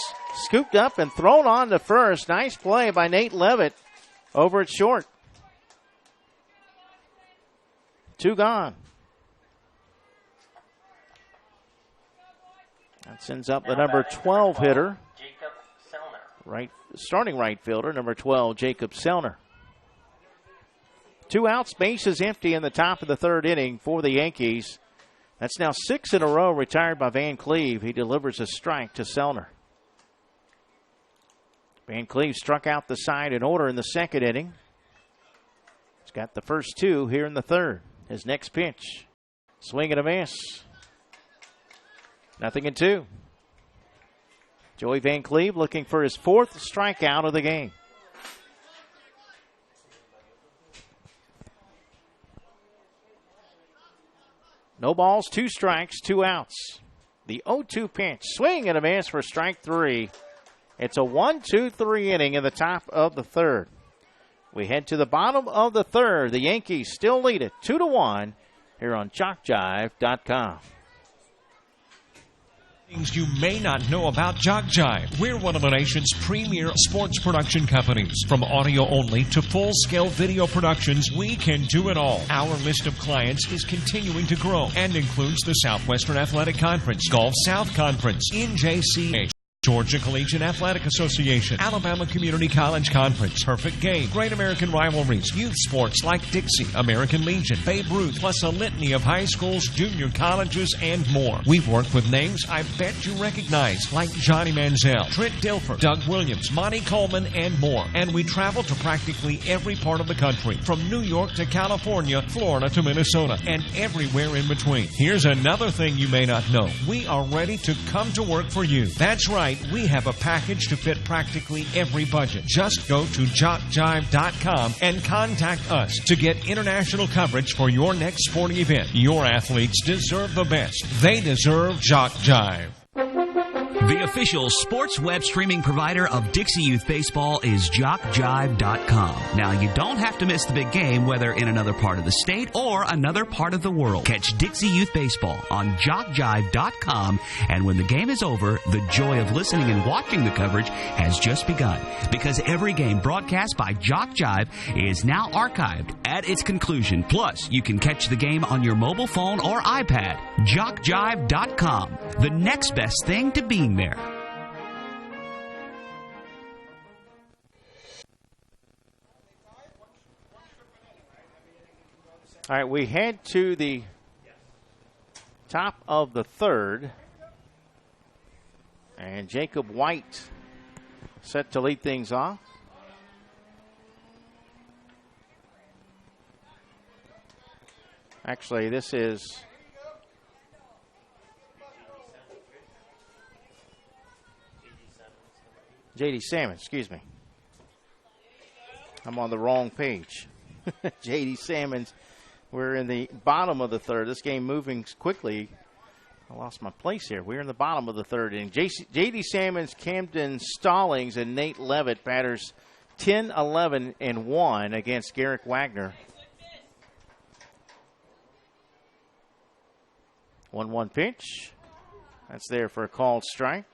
[SPEAKER 2] scooped up and thrown on to first. Nice play by Nate Levitt over at short. 2 gone. That sends up the number 12 hitter.
[SPEAKER 1] Jacob Selner.
[SPEAKER 2] Starting right fielder, number 12, Jacob Selner. 2 outs, bases empty in the top of the third inning for the Yankees. That's now 6 in a row retired by Van Cleve. He delivers a strike to Sellner. Van Cleve struck out the side in order in the second inning. He's got the first 2 here in the third. His next pitch. Swing and a miss. 0-2. Joey Van Cleve looking for his 4th strikeout of the game. No balls, 2 strikes, 2 outs. The 0-2 pitch. Swing and a miss for strike 3. It's a 1-2-3 inning in the top of the third. We head to the bottom of the third. The Yankees still lead it 2-1 here on JockJive.com.
[SPEAKER 4] Things you may not know about JockJive. We're one of the nation's premier sports production companies. From audio only to full-scale video productions, we can do it all. Our list of clients is continuing to grow and includes the Southwestern Athletic Conference, Gulf South Conference, NJCAA, Georgia Collegiate Athletic Association, Alabama Community College Conference, Perfect Game, Great American Rivalries, youth sports like Dixie, American Legion, Babe Ruth, plus a litany of high schools, junior colleges, and more. We've worked with names I bet you recognize, like Johnny Manziel, Trent Dilfer, Doug Williams, Monty Coleman, and more. And we travel to practically every part of the country, from New York to California, Florida to Minnesota, and everywhere in between. Here's another thing you may not know. We are ready to come to work for you. That's right. We have a package to fit practically every budget. Just go to JockJive.com and contact us to get international coverage for your next sporting event. Your athletes deserve the best. They deserve JockJive.
[SPEAKER 3] The official sports web streaming provider of Dixie Youth Baseball is JockJive.com. Now, you don't have to miss the big game, whether in another part of the state or another part of the world. Catch Dixie Youth Baseball on JockJive.com, and when the game is over, the joy of listening and watching the coverage has just begun, because every game broadcast by JockJive is now archived at its conclusion. Plus, you can catch the game on your mobile phone or iPad. JockJive.com, the next best thing to being there.
[SPEAKER 2] All right, we head to the top of the third. And Jacob White set to lead things off. Actually, this is J.D. Salmon, excuse me. I'm on the wrong page. J.D. Salmon's, we're in the bottom of the third. This game moving quickly. I lost my place here. We're in the bottom of the third inning. J.D. Salmon's, Camden Stallings, and Nate Levitt batters 10, 11, and 1 against Garrick Wagner. 1-1 pitch. That's there for a called strike.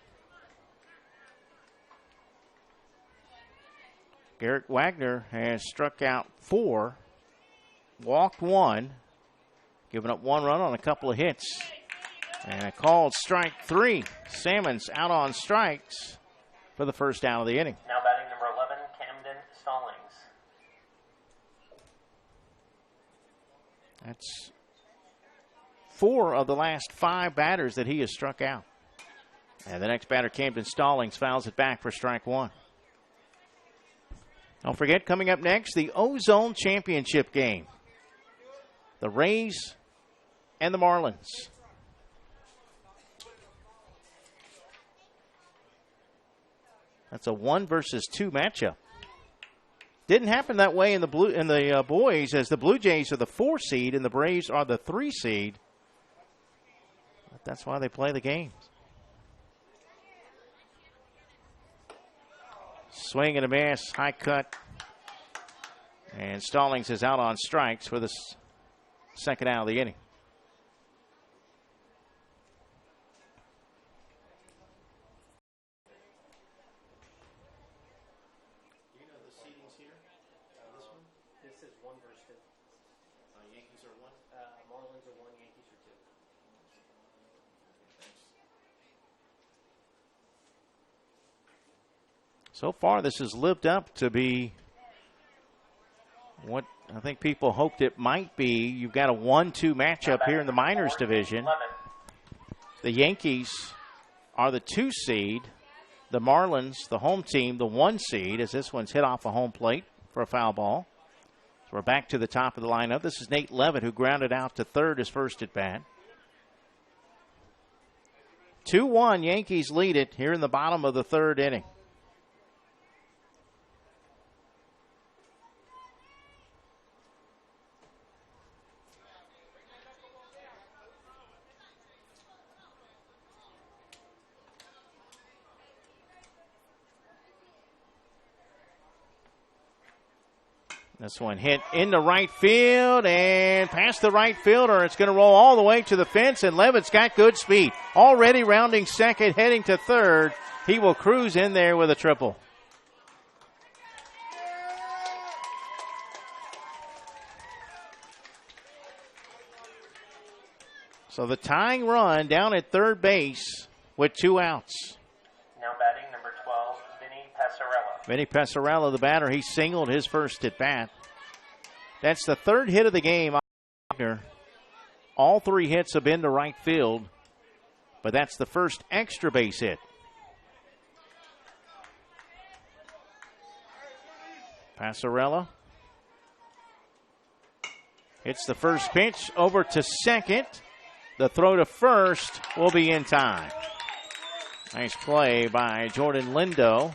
[SPEAKER 2] Garrick Wagner has struck out 4, walked 1, given up 1 run on a couple of hits. And a called strike 3. Salmon's out on strikes for the first out of the inning.
[SPEAKER 1] Now batting number 11, Camden Stallings.
[SPEAKER 2] That's 4 of the last 5 batters that he has struck out. And the next batter, Camden Stallings, fouls it back for strike 1. Don't forget, coming up next, the Ozone Championship game. The Rays and the Marlins. That's a 1 versus 2 matchup. Didn't happen that way in the boys, as the Blue Jays are the 4 seed and the Braves are the 3 seed. But that's why they play the games. Swing and a miss, high cut. And Stallings is out on strikes for the second out of the inning.
[SPEAKER 1] Do you know the seedings here? This one? This is 1 versus 2. Yankees are 1? Marlins are 1, Yankees are 2.
[SPEAKER 2] So far, this has lived up to be what I think people hoped it might be. You've got a 1-2 matchup here in the minors division. The Yankees are the 2 seed. The Marlins, the home team, the 1 seed, as this one's hit off a home plate for a foul ball. So we're back to the top of the lineup. This is Nate Levitt, who grounded out to third his first at bat. 2-1, Yankees lead it here in the bottom of the third inning. This one hit into right field and past the right fielder. It's going to roll all the way to the fence, and Levitt's got good speed. Already rounding second, heading to third. He will cruise in there with a triple. So the tying run down at third base with 2 outs.
[SPEAKER 1] Now batting number 12, Vinny Passarella.
[SPEAKER 2] Vinny Passarella, the batter, he singled his first at bat. That's the third hit of the game. All 3 hits have been to right field, but that's the first extra base hit. Passarella hits the first pitch over to second. The throw to first will be in time. Nice play by Jordan Lindo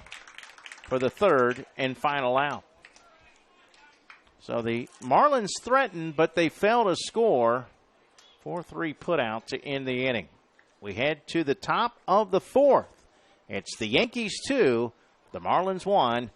[SPEAKER 2] for the third and final out. So the Marlins threatened, but they failed to score. 4-3 putout to end the inning. We head to the top of the fourth. It's the Yankees 2, the Marlins 1.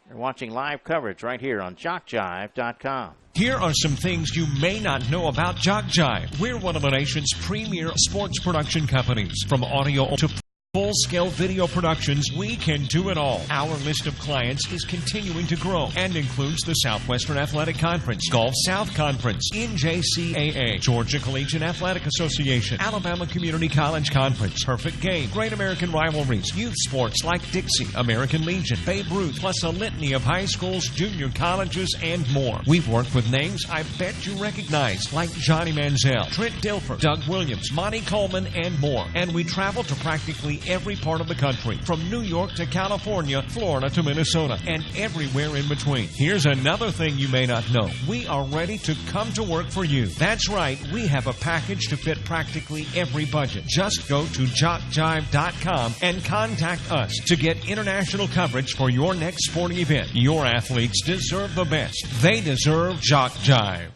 [SPEAKER 2] You're watching live coverage right here on JockJive.com.
[SPEAKER 4] Here are some things you may not know about JockJive. We're one of the nation's premier sports production companies. From audio to full-scale video productions, we can do it all. Our list of clients is continuing to grow and includes the Southwestern Athletic Conference, Gulf South Conference, NJCAA, Georgia Collegiate Athletic Association, Alabama Community College Conference, Perfect Game, Great American Rivalries, youth sports like Dixie, American Legion, Babe Ruth, plus a litany of high schools, junior colleges, and more. We've worked with names I bet you recognize, like Johnny Manziel, Trent Dilfer, Doug Williams, Monty Coleman, and more. And we travel to practically every part of the country, from New York to California, Florida to Minnesota, and everywhere in between. Here's another thing you may not know. We are ready to come to work for you. That's right, we have a package to fit practically every budget. Just go to JockJive.com and contact us to get international coverage for your next sporting event. Your athletes deserve the best. They deserve JockJive.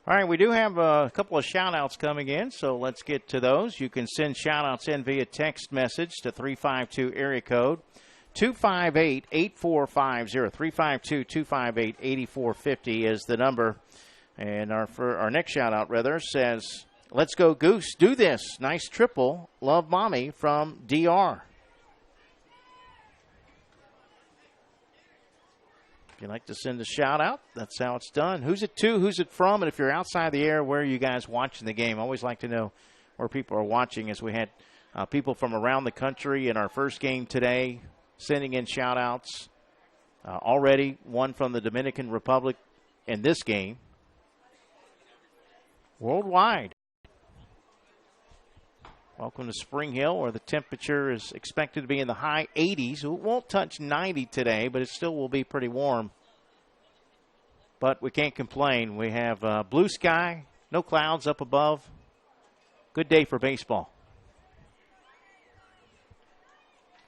[SPEAKER 2] All right, we do have a couple of shout-outs coming in, so let's get to those. You can send shout-outs in via text message to 352 area code 258-8450. 352-258-8450 is the number. And our next shout-out, says, "Let's go Goose, do this. Nice triple. Love Mommy from DR." If you'd like to send a shout-out, that's how it's done. Who's it to? Who's it from? And if you're outside the air, where are you guys watching the game? I always like to know where people are watching, as we had people from around the country in our first game today sending in shout-outs. Already one from the Dominican Republic in this game. Worldwide. Welcome to Spring Hill, where the temperature is expected to be in the high 80s. It won't touch 90 today, but it still will be pretty warm. But we can't complain. We have blue sky, no clouds up above. Good day for baseball.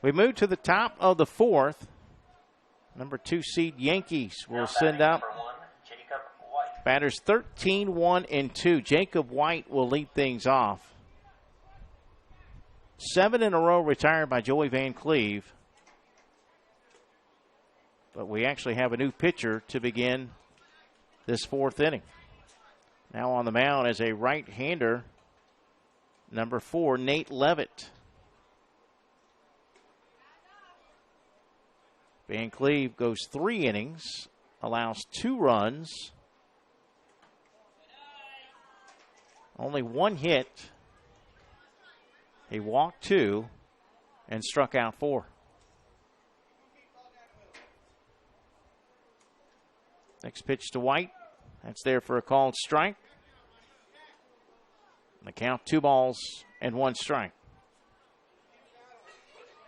[SPEAKER 2] We move to the top of the fourth. Number 2 seed Yankees will send out batters 13, 1, and 2. Jacob White will lead things off. 7 in a row retired by Joey Van Cleve. But we actually have a new pitcher to begin this fourth inning. Now on the mound is a right-hander, number 4, Nate Levitt. Van Cleve goes 3 innings, allows 2 runs, only 1 hit. He walked 2 and struck out 4. Next pitch to White. That's there for a called strike. The count 2-1 strike.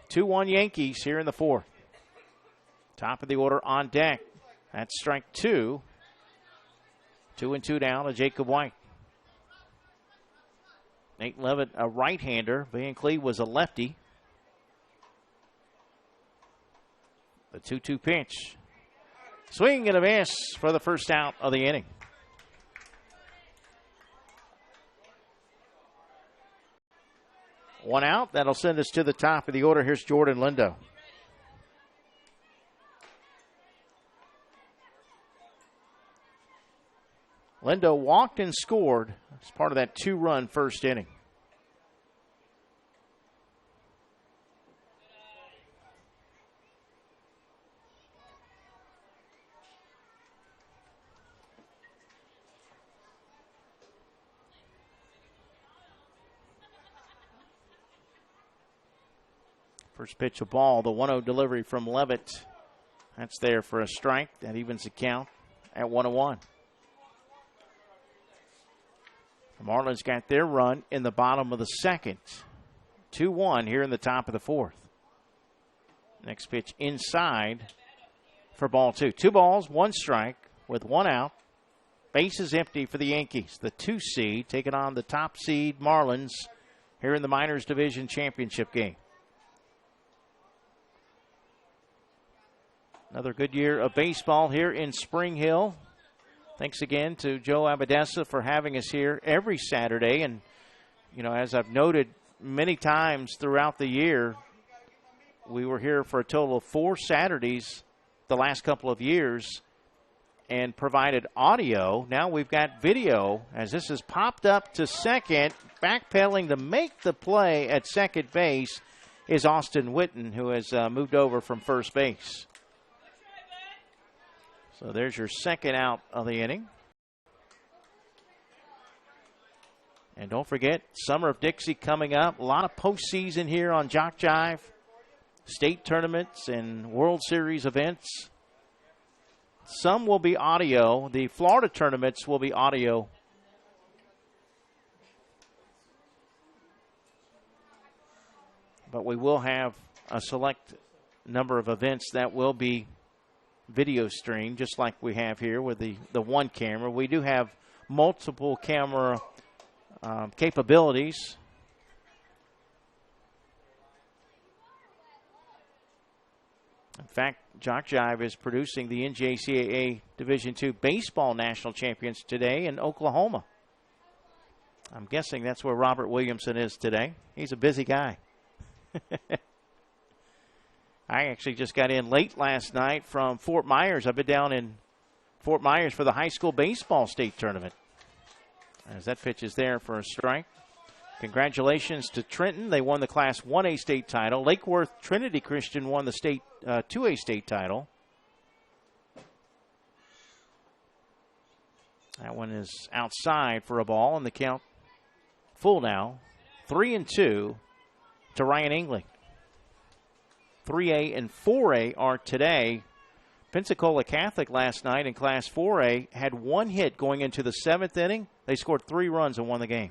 [SPEAKER 2] 2-1 Yankees here in the fourth. Top of the order on deck. That's strike 2. 2-2 down to Jacob White. Nate Levitt, a right-hander. Van Cleve was a lefty. The 2-2 pitch. Swing and a miss for the first out of the inning. One out. That'll send us to the top of the order. Here's Jordan Lindo. Lindo walked and scored as part of that 2-run first inning. First pitch of ball, the 1-0 delivery from Levitt. That's there for a strike. That evens the count at 1-1. The Marlins got their run in the bottom of the second. 2-1 here in the top of the fourth. Next pitch inside for ball 2. 2 balls, 1 strike with 1 out. Bases empty for the Yankees. The 2 seed taking on the top seed Marlins here in the Minors Division Championship game. Another good year of baseball here in Spring Hill. Thanks again to Joe Abadessa for having us here every Saturday. And, you know, as I've noted many times throughout the year, we were here for a total of 4 Saturdays the last couple of years and provided audio. Now we've got video as this has popped up to second. Backpedaling to make the play at second base is Austin Witten, who has moved over from first base. So there's your second out of the inning. And don't forget, Summer of Dixie coming up. A lot of postseason here on JockJive. State tournaments and World Series events. Some will be audio. The Florida tournaments will be audio. But we will have a select number of events that will be video stream, just like we have here with the one camera. We do have multiple camera capabilities. In fact, JockJive is producing the NJCAA Division II Baseball National Champions today in Oklahoma. I'm guessing that's where Robert Williamson is today. He's a busy guy. I actually just got in late last night from Fort Myers. I've been down in Fort Myers for the high school baseball state tournament. As that pitch is there for a strike. Congratulations to Trenton. They won the Class 1A state title. Lake Worth Trinity Christian won the state 2A state title. That one is outside for a ball, and the count full now. 3-2 to Ryan Engling. 3A and 4A are today. Pensacola Catholic last night in Class 4A had 1 hit going into the 7th inning. They scored 3 runs and won the game.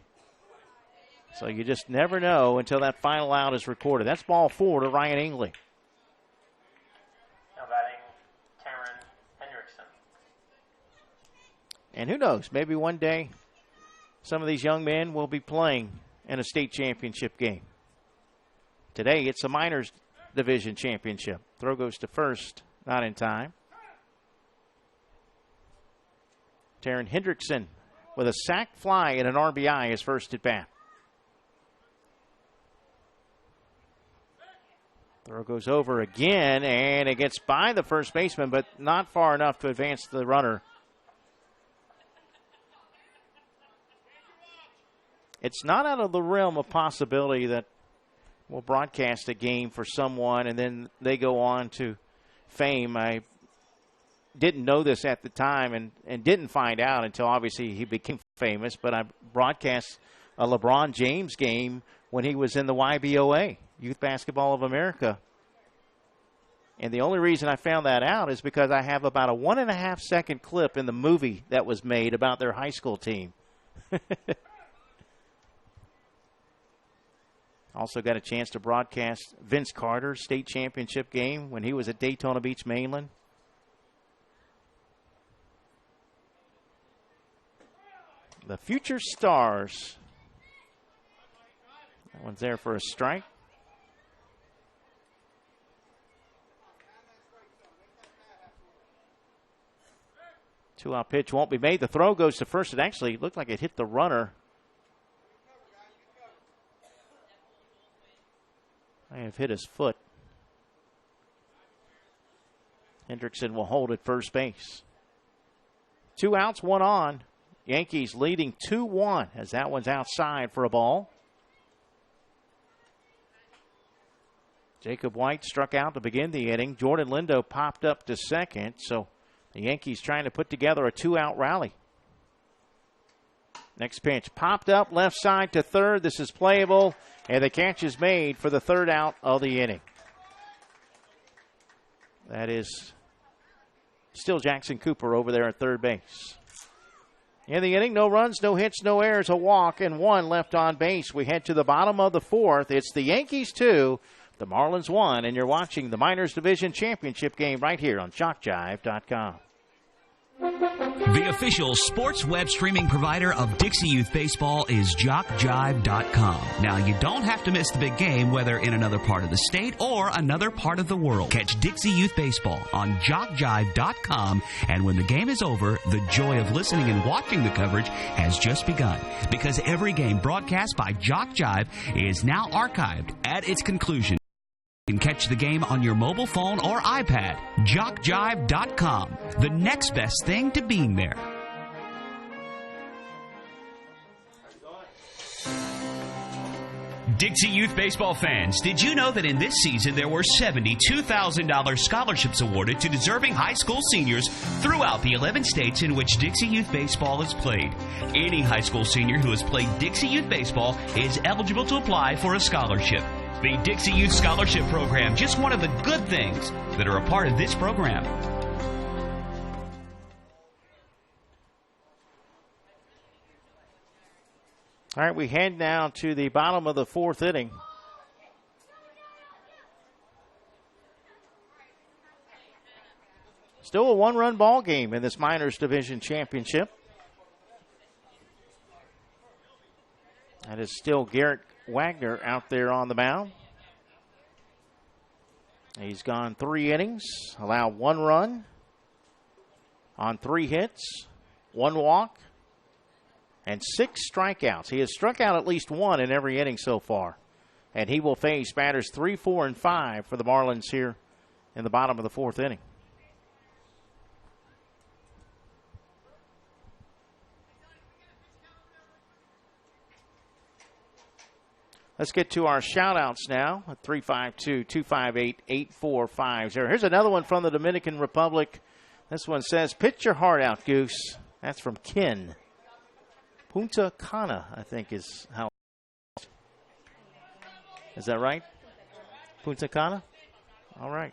[SPEAKER 2] So you just never know until that final out is recorded. That's ball 4 to Ryan Engling.
[SPEAKER 1] Now batting Taryn Hendrickson.
[SPEAKER 2] And who knows, maybe one day some of these young men will be playing in a state championship game. Today it's a Minors Division Championship. Throw goes to first, not in time. Taryn Hendrickson with a sac fly and an RBI his first at bat. Throw goes over again, and it gets by the first baseman, but not far enough to advance the runner. It's not out of the realm of possibility that we'll broadcast a game for someone and then they go on to fame. I didn't know this at the time and didn't find out until obviously he became famous, but I broadcast a LeBron James game when he was in the YBOA, Youth Basketball of America. And the only reason I found that out is because I have about a 1.5 second clip in the movie that was made about their high school team. Also got a chance to broadcast Vince Carter's state championship game when he was at Daytona Beach, Mainland. The Future Stars. That one's there for a strike. 2-out pitch won't be made. The throw goes to first. It actually looked like it hit the runner. I have hit his foot. Hendrickson will hold at first base. 2 outs, 1 on. Yankees leading 2-1 as that one's outside for a ball. Jacob White struck out to begin the inning. Jordan Lindo popped up to second, so the Yankees trying to put together a 2-out rally. Next pitch popped up left side to third. This is playable, and the catch is made for the 3rd out of the inning. That is still Jackson Cooper over there at third base. In the inning, no runs, no hits, no errors, a walk, and 1 left on base. We head to the bottom of the 4th. It's the Yankees 2, the Marlins 1, and you're watching the Miners Division Championship game right here on JockJive.com.
[SPEAKER 3] The official sports web streaming provider of Dixie Youth Baseball is JockJive.com. Now, you don't have to miss the big game, whether in another part of the state or another part of the world. Catch Dixie Youth Baseball on JockJive.com, and when the game is over, the joy of listening and watching the coverage has just begun, because every game broadcast by JockJive is now archived at its conclusion. You can catch the game on your mobile phone or iPad. JockJive.com, the next best thing to being there. Dixie Youth Baseball fans, did you know that in this season there were $72,000 scholarships awarded to deserving high school seniors throughout the 11 states in which Dixie Youth Baseball is played? Any high school senior who has played Dixie Youth Baseball is eligible to apply for a scholarship. The Dixie Youth Scholarship Program, just one of the good things that are a part of this program.
[SPEAKER 2] All right, we head now to the bottom of the 4th inning. Still a 1-run ball game in this Miners Division Championship. That is still Garrett Wagner out there on the mound. He's gone 3 innings, allowed 1 run on 3 hits, 1 walk, and 6 strikeouts. He has struck out at least 1 in every inning so far. And he will face batters 3, 4, and 5 for the Marlins here in the bottom of the 4th inning. Let's get to our shout-outs now at 352-258-8450. Here's another one from the Dominican Republic. This one says, "Pitch your heart out, Goose." That's from Ken. Punta Cana, I think is how. Is that right? Punta Cana? All right.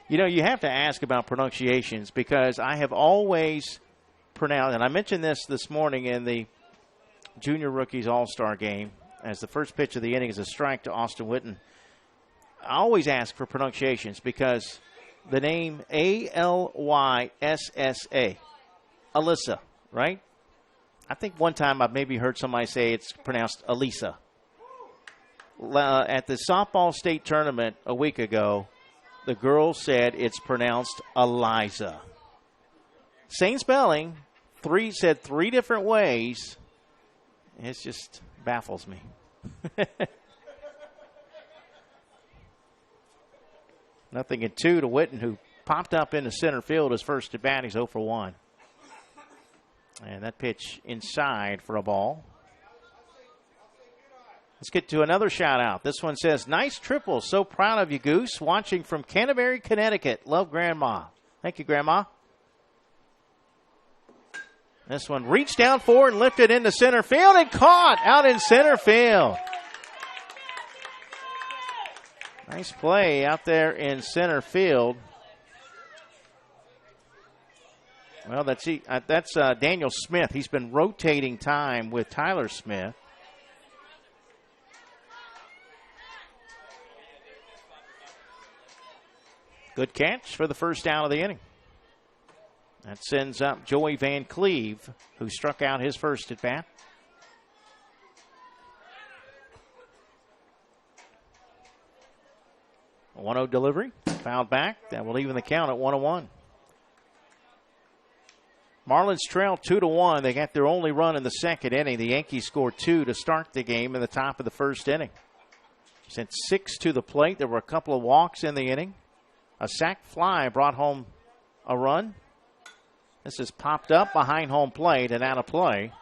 [SPEAKER 2] You know, you have to ask about pronunciations because I have always pronounced, and I mentioned this morning in the Junior Rookies All-Star game, as the first pitch of the inning is a strike to Austin Witten. I always ask for pronunciations because the name Alyssa, Alyssa, right? I think one time I've maybe heard somebody say it's pronounced Alisa. At the softball state tournament a week ago, the girl said it's pronounced Eliza. Same spelling, said 3 different ways. It just baffles me. Nothing in 2 to Witten, who popped up into center field his first at bat. He's 0 for 1. And that pitch inside for a ball. Let's get to another shout out. This one says, "Nice triple. So proud of you, Goose. Watching from Canterbury, Connecticut. Love Grandma." Thank you, Grandma. This one reached down forward and lifted into center field and caught out in center field. Nice play out there in center field. Well, that's Daniel Smith. He's been rotating time with Tyler Smith. Good catch for the first out of the inning. That sends up Joey Van Cleve, who struck out his first at bat. 1-0 delivery, fouled back. That will even the count at 1-1. Marlins trail 2-1. They got their only run in the second inning. The Yankees scored 2 to start the game in the top of the first inning. Sent 6 to the plate. There were a couple of walks in the inning. A sac fly brought home a run. This is popped up behind home plate and out of play.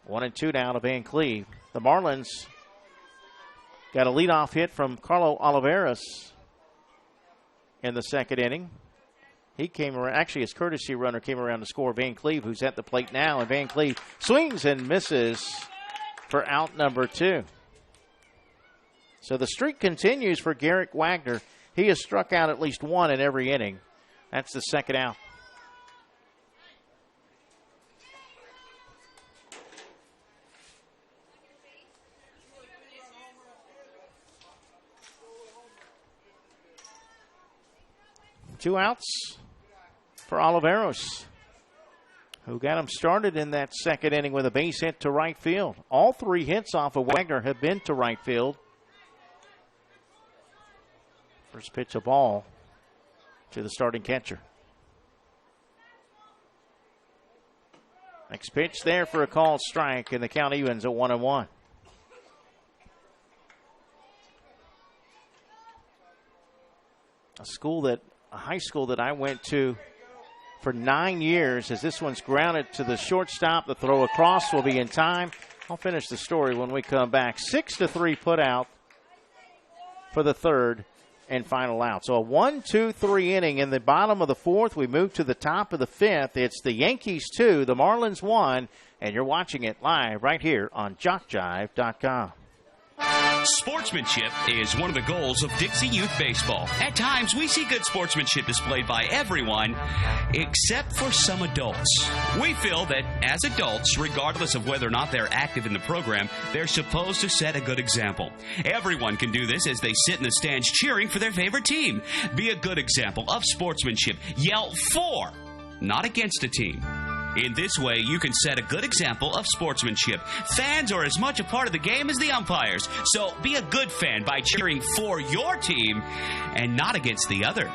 [SPEAKER 2] 1-2 now to Van Cleve. The Marlins got a leadoff hit from Carlo Olivares in the second inning. He came around, actually his courtesy runner came around to score Van Cleve, who's at the plate now, and Van Cleve swings and misses for out number 2. So the streak continues for Garrett Wagner. He has struck out at least one in every inning. That's the second out. Two outs for Oliveros, who got him started in that second inning with a base hit to right field. All 3 hits off of Wagner have been to right field. First pitch, a ball to the starting catcher. Next pitch there for a called strike, and the count evens at 1-1. A high school that I went to for 9 years, as this one's grounded to the shortstop. The throw across will be in time. I'll finish the story when we come back. 6-3 put out for the third and final out. So a 1-2-3 inning in the bottom of the fourth. We move to the top of the fifth. It's the Yankees 2, the Marlins 1, and you're watching it live right here on JockJive.com.
[SPEAKER 3] Sportsmanship is one of the goals of Dixie Youth Baseball. At times, we see good sportsmanship displayed by everyone, except for some adults. We feel that as adults, regardless of whether or not they're active in the program, they're supposed to set a good example. Everyone can do this as they sit in the stands cheering for their favorite team. Be a good example of sportsmanship. Yell for, not against a team. In this way, you can set a good example of sportsmanship. Fans are as much a part of the game as the umpires, so be a good fan by cheering for your team and not against the other.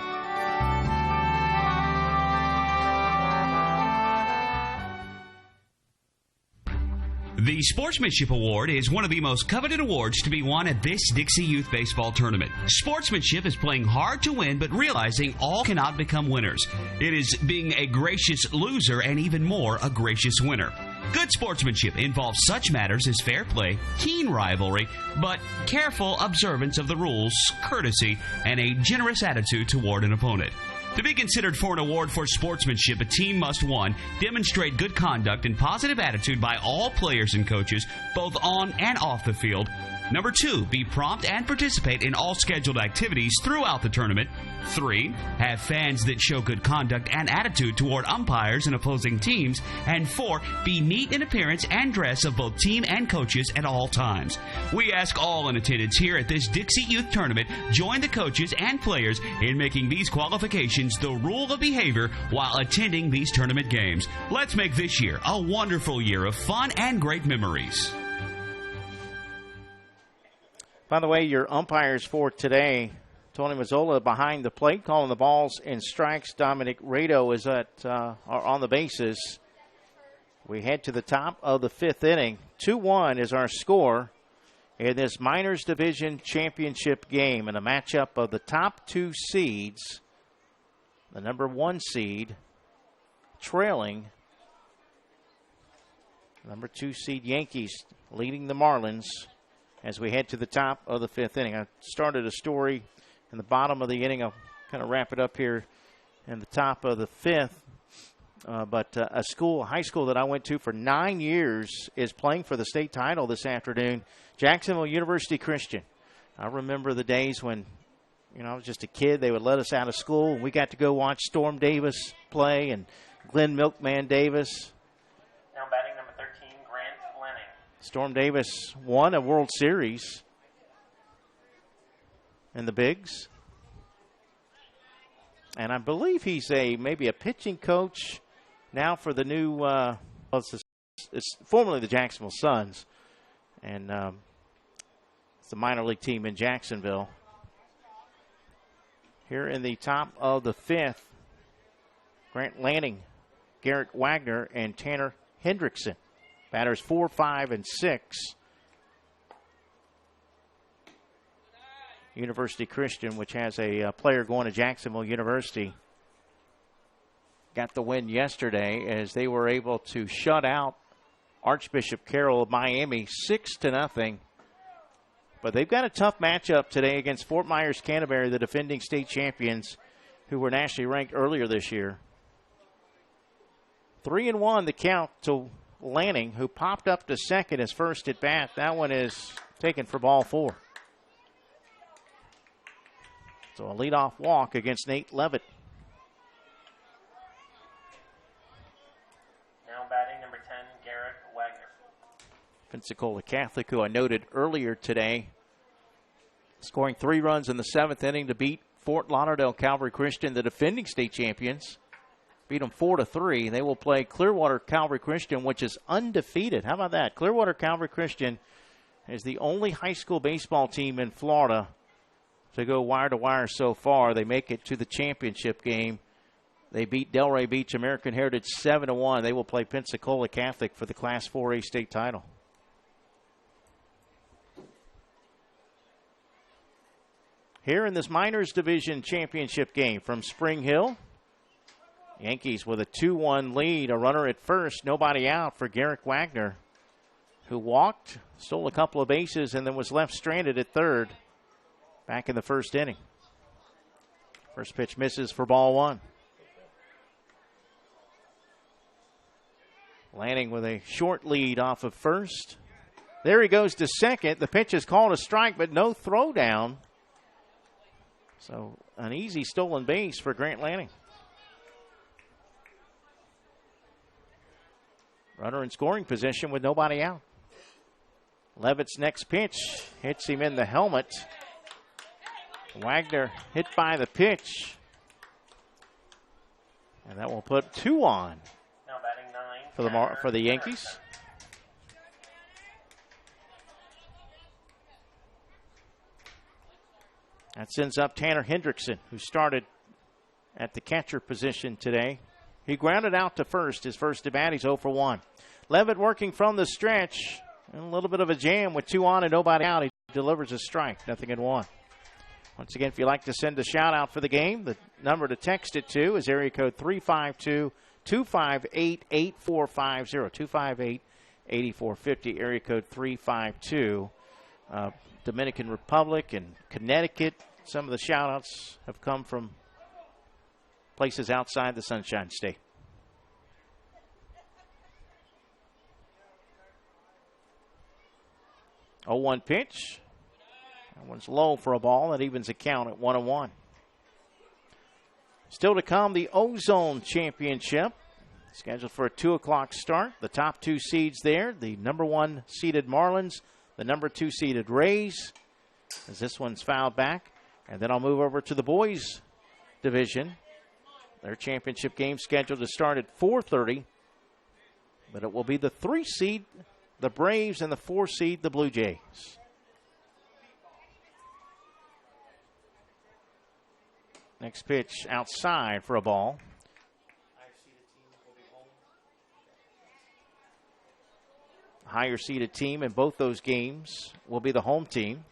[SPEAKER 3] The Sportsmanship Award is one of the most coveted awards to be won at this Dixie Youth Baseball Tournament. Sportsmanship is playing hard to win, but realizing all cannot become winners. It is being a gracious loser and even more a gracious winner. Good sportsmanship involves such matters as fair play, keen rivalry, but careful observance of the rules, courtesy, and a generous attitude toward an opponent. To be considered for an award for sportsmanship, a team must, 1, demonstrate good conduct and positive attitude by all players and coaches, both on and off the field. Number 2, be prompt and participate in all scheduled activities throughout the tournament. 3, have fans that show good conduct and attitude toward umpires and opposing teams. And 4, be neat in appearance and dress of both team and coaches at all times. We ask all in attendance here at this Dixie Youth Tournament join the coaches and players in making these qualifications the rule of behavior while attending these tournament games. Let's make this year a wonderful year of fun and great memories.
[SPEAKER 2] By the way, your umpires for today, Tony Mazzola behind the plate, calling the balls and strikes. Dominic Rado is are on the bases. We head to the top of the fifth inning. 2-1 is our score in this Minors Division Championship game in a matchup of the top 2 seeds. The number 1 seed trailing number 2 seed Yankees, leading the Marlins as we head to the top of the fifth inning. I started a story in the bottom of the inning. I'll kind of wrap it up here in the top of the fifth. But a high school that I went to for 9 years is playing for the state title this afternoon, Jacksonville University Christian. I remember the days when, I was just a kid. They would let us out of school, and we got to go watch Storm Davis play and Glenn Milkman Davis.
[SPEAKER 1] Now batting number 13, Grant Lanning.
[SPEAKER 2] Storm Davis won a World Series in the Bigs. And I believe he's maybe a pitching coach now for the new, it's formerly the Jacksonville Suns. And it's the minor league team in Jacksonville. Here in the top of the fifth, Grant Lanning, Garrett Wagner, and Tanner Hendrickson. Batters 4, 5, and 6. University Christian, which has a player going to Jacksonville University, got the win yesterday as they were able to shut out Archbishop Carroll of Miami 6-0. But they've got a tough matchup today against Fort Myers Canterbury, the defending state champions, who were nationally ranked earlier this year. 3-1 the count to Lanning, who popped up to second his first at bat. That one is taken for ball 4. So a leadoff walk against Nate Levitt.
[SPEAKER 1] Now batting number 10, Garrett Wagner.
[SPEAKER 2] Pensacola Catholic, who I noted earlier today, scoring 3 runs in the 7th inning to beat Fort Lauderdale Calvary Christian, the defending state champions. Beat them 4-3. They will play Clearwater Calvary Christian, which is undefeated. How about that? Clearwater Calvary Christian is the only high school baseball team in Florida to go wire to wire so far. They make it to the championship game. They beat Delray Beach American Heritage 7-1. They will play Pensacola Catholic for the Class 4A state title. Here in this Minors Division championship game from Spring Hill, Yankees with a 2-1 lead, a runner at first, nobody out for Garrett Wagner, who walked, stole a couple of bases, and then was left stranded at third back in the first inning. First pitch misses for ball 1. Lanning with a short lead off of first. There he goes to second. The pitch is called a strike, but no throw down. So an easy stolen base for Grant Lanning. Runner in scoring position with nobody out. Levitt's next pitch hits him in the helmet. Wagner hit by the pitch. And that will put 2 on
[SPEAKER 1] now batting 9
[SPEAKER 2] for the Yankees. That sends up Tanner Hendrickson, who started at the catcher position today. He grounded out to first. His first at bat, he's 0 for 1. Levitt working from the stretch. A little bit of a jam with 2 on and nobody out. He delivers a strike, 0-1. Once again, if you'd like to send a shout-out for the game, the number to text it to is area code 352-258-8450. 258-8450, area code 352. Dominican Republic and Connecticut. Some of the shout-outs have come from places outside the Sunshine State. Oh, 1 pitch. That one's low for a ball. That evens the count at 1-1. Still to come, the Ozone Championship. Scheduled for a 2 o'clock start. The top 2 seeds there. The number 1 seeded Marlins. The number 2 seeded Rays. As this one's fouled back. And then I'll move over to the boys division. Their championship game scheduled to start at 4:30. But it will be the 3 seed, the Braves, and the 4 seed, the Blue Jays. Next pitch outside for a ball. Higher seeded team in both those games will be the home team.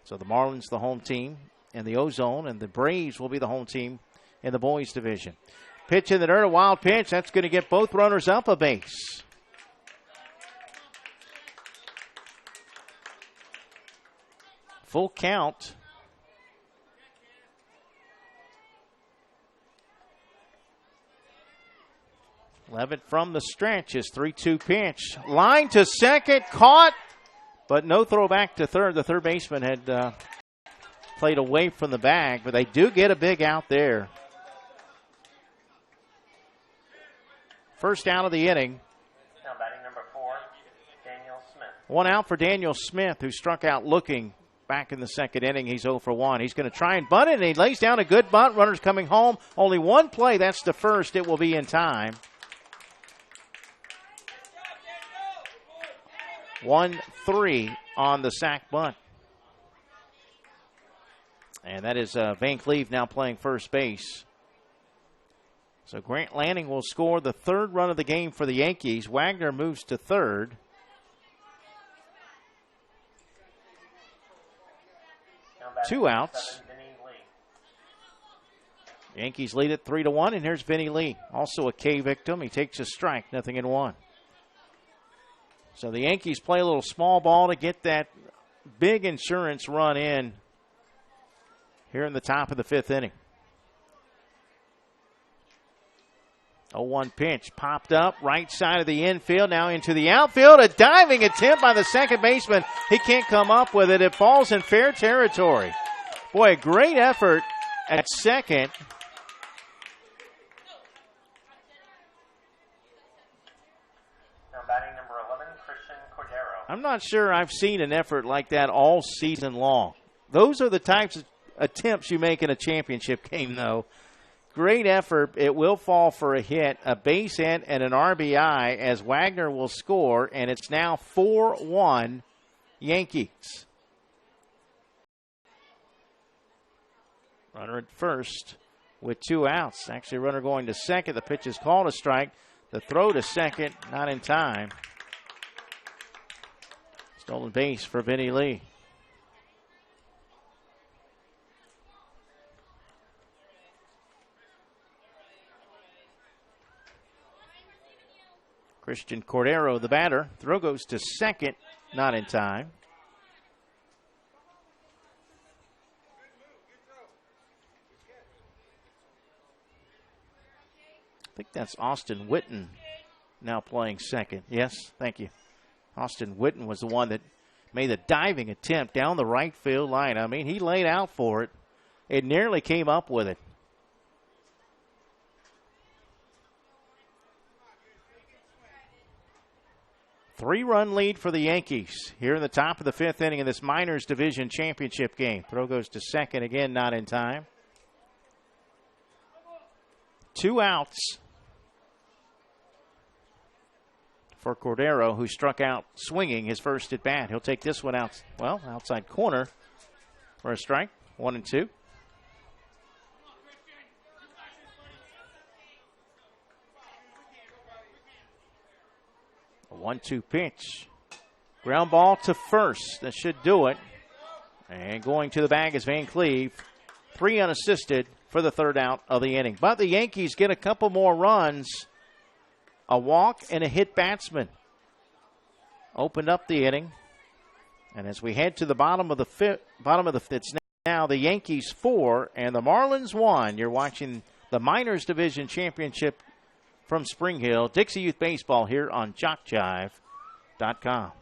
[SPEAKER 2] So the Marlins, the home team, and the Ozone, and the Braves will be the home team in the boys division. Pitch in the dirt, a wild pitch. That's going to get both runners up a base. Full count. Levitt from the stretch. His 3-2 pitch. Line to second. Caught But no throw back to third. The third baseman had played away from the bag, but they do get a big out there. First out of the inning.
[SPEAKER 1] Now batting number 4, Daniel Smith.
[SPEAKER 2] One out for Daniel Smith, who struck out looking back in the second inning. He's 0 for 1. He's going to try and bunt it, and he lays down a good bunt. Runners coming home. Only one play. That's the first. It will be in time. 1-3 on the sac bunt. And that is Van Cleve now playing first base. So Grant Lanning will score the third run of the game for the Yankees. Wagner moves to third. Two outs. Yankees lead it 3-1, and here's Vinny Lee, also a K victim. He takes a strike, 0-1. So the Yankees play a little small ball to get that big insurance run in here in the top of the fifth inning. 0-1 pitch popped up right side of the infield, now into the outfield. A diving attempt by the second baseman. He can't come up with it. It falls in fair territory. Boy, a great effort at second.
[SPEAKER 1] Now batting number 11, Christian Cordero.
[SPEAKER 2] I'm not sure I've seen an effort like that all season long. Those are the types of attempts you make in a championship game, though. Great effort. It will fall for a hit, a base hit, and an RBI as Wagner will score, and it's now 4-1 Yankees. Runner at first with 2 outs. Actually, runner going to second. The pitch is called a strike. The throw to second, not in time. Stolen base for Vinny Lee. Christian Cordero, the batter. Throw goes to second, not in time. I think that's Austin Witten now playing second. Yes, thank you. Austin Witten was the one that made the diving attempt down the right field line. I mean, he laid out for it. It nearly came up with it. 3-run lead for the Yankees here in the top of the fifth inning in this Minors Division Championship game. Throw goes to second, again, not in time. 2 outs for Cordero, who struck out swinging his first at bat. He'll take this one out, well, outside corner for a strike. 1-2. A 1-2 pitch. Ground ball to first. That should do it. And going to the bag is Van Cleve. 3 unassisted for the third out of the inning. But the Yankees get a couple more runs. A walk and a hit batsman opened up the inning. And as we head to the bottom of the fifth, it's now the Yankees 4 and the Marlins 1. You're watching the Minors Division Championship from Spring Hill, Dixie Youth Baseball here on JockJive.com.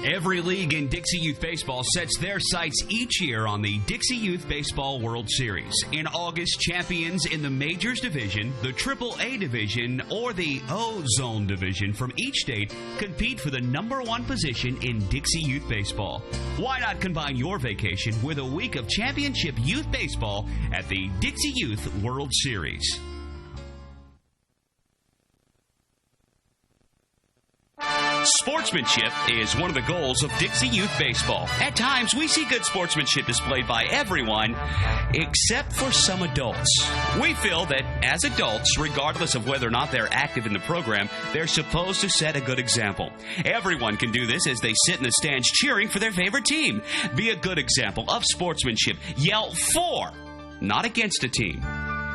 [SPEAKER 3] Every league in Dixie Youth Baseball sets their sights each year on the Dixie Youth Baseball World Series. In August, champions in the Majors Division, the Triple-A Division, or the O-Zone Division from each state compete for the #1 position in Dixie Youth Baseball. Why not combine your vacation with a week of championship youth baseball at the Dixie Youth World Series? Sportsmanship is one of the goals of Dixie Youth Baseball. At times, we see good sportsmanship displayed by everyone, except for some adults. We feel that as adults, regardless of whether or not they're active in the program, they're supposed to set a good example. Everyone can do this as they sit in the stands cheering for their favorite team. Be a good example of sportsmanship. Yell for, not against a team.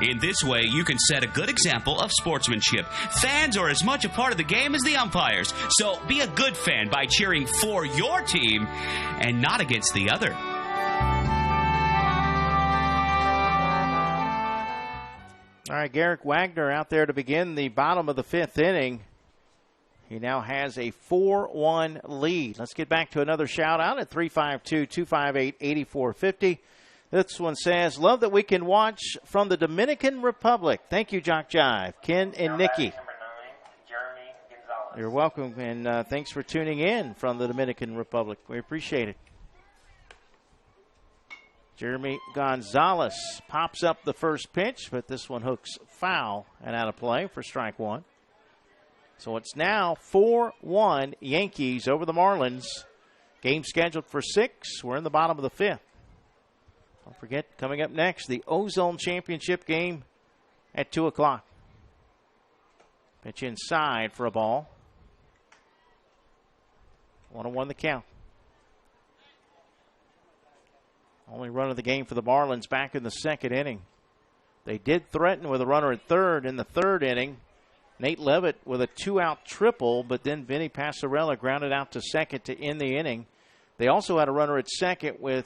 [SPEAKER 3] In this way, you can set a good example of sportsmanship. Fans are as much a part of the game as the umpires, so be a good fan by cheering for your team and not against the other.
[SPEAKER 2] All right, Garrick Wagner out there to begin the bottom of the 5th inning. He now has a 4-1 lead. Let's get back to another shout out at 352-258-8450. This one says, love that we can watch from the Dominican Republic. Thank you, JockJive, Ken and Nikki.
[SPEAKER 5] Number 9, Jeremy Gonzalez.
[SPEAKER 2] You're welcome, and thanks for tuning in from the Dominican Republic. We appreciate it. Jeremy Gonzalez pops up the first pitch, but this one hooks foul and out of play for strike one. So it's now 4-1 Yankees over the Marlins. Game scheduled for 6. We're in the bottom of the 5th. Don't forget, coming up next, the Ozone Championship game at 2 o'clock. Pitch inside for a ball. 1-1 the count. Only run of the game for the Marlins back in the 2nd inning. They did threaten with a runner at 3rd in the 3rd inning. Nate Leavitt with a 2-out triple, but then Vinny Passarella grounded out to 2nd to end the inning. They also had a runner at 2nd with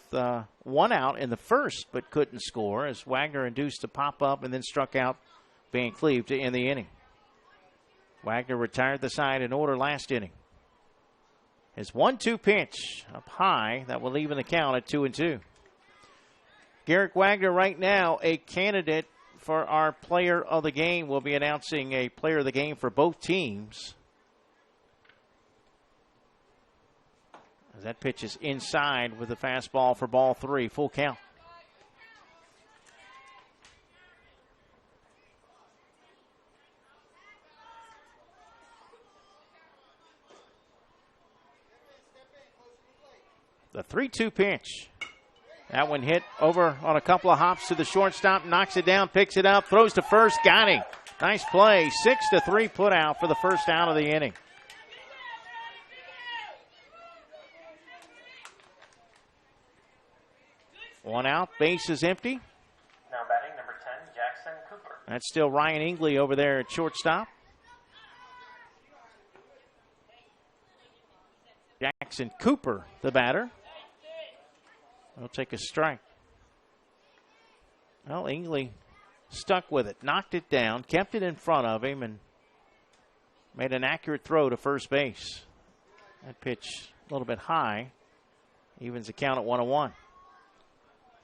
[SPEAKER 2] 1 out in the 1st, but couldn't score as Wagner induced a pop-up and then struck out Van Cleve to end the inning. Wagner retired the side in order last inning. His 1-2 pitch up high that will even the count at 2-2. Garrick Wagner right now a candidate for our player of the game. We'll be announcing a player of the game for both teams. As that pitch is inside with the fastball for ball 3, full count. The 3-2 pitch. That one hit over on a couple of hops to the shortstop, knocks it down, picks it up, throws to first, got him. Nice play. 6-3 put out for the first out of the inning. One out, base is empty.
[SPEAKER 5] Now batting number 10, Jackson Cooper.
[SPEAKER 2] That's still Ryan Ingley over there at shortstop. Jackson Cooper, the batter. He'll take a strike. Well, Ingley stuck with it, knocked it down, kept it in front of him, and made an accurate throw to first base. That pitch a little bit high. Evens the count at 1-1.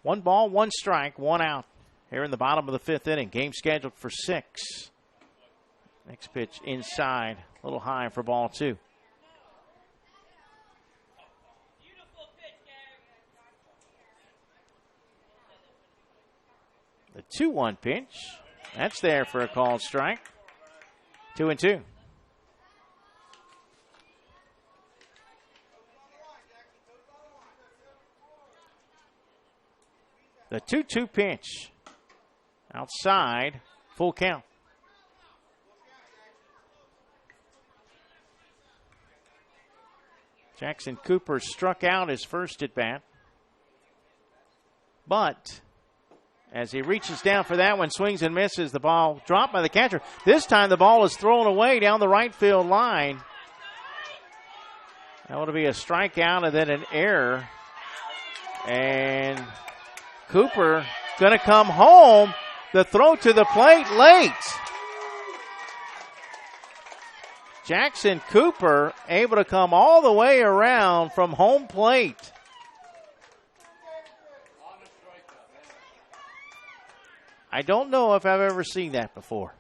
[SPEAKER 2] 1 ball, 1 strike, 1 out. Here in the bottom of the 5th inning. Game scheduled for 6. Next pitch inside, a little high for ball 2. The 2-1 pitch. That's there for a called strike. 2-2. The 2-2 pitch. Outside. Full count. Jackson Cooper struck out his first at bat. But as he reaches down for that one, swings and misses. The ball dropped by the catcher. This time the ball is thrown away down the right field line. That would be a strikeout and then an error. And Cooper going to come home. The throw to the plate late. Jackson Cooper able to come all the way around from home plate. I don't know if I've ever seen that before.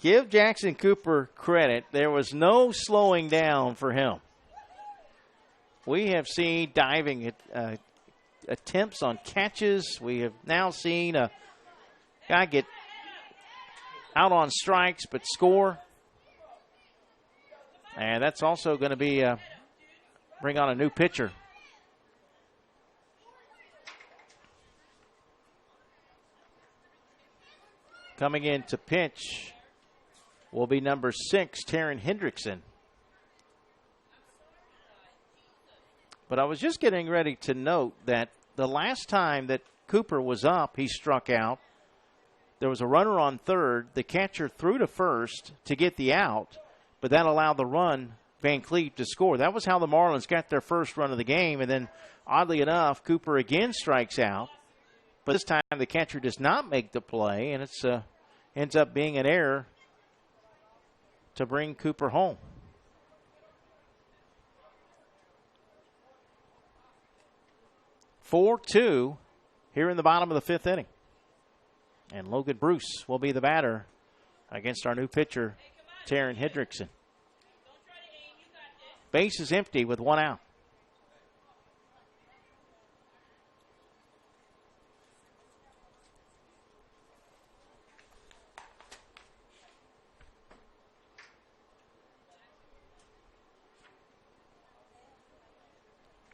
[SPEAKER 2] Give Jackson Cooper credit. There was no slowing down for him. We have seen diving attempts on catches. We have now seen a guy get out on strikes but score. And that's also going to be bring on a new pitcher. Coming in to pitch will be number 6, Taryn Hendrickson. But I was just getting ready to note that the last time that Cooper was up, he struck out. There was a runner on third. The catcher threw to first to get the out, but that allowed the run Van Cleve to score. That was how the Marlins got their first run of the game, and then, oddly enough, Cooper again strikes out. But this time the catcher does not make the play, and it's ends up being an error to bring Cooper home. "4-2 here in the bottom of the fifth inning. And Logan Bruce will be the batter against our new pitcher, Taryn Hendrickson. Base is empty with one out.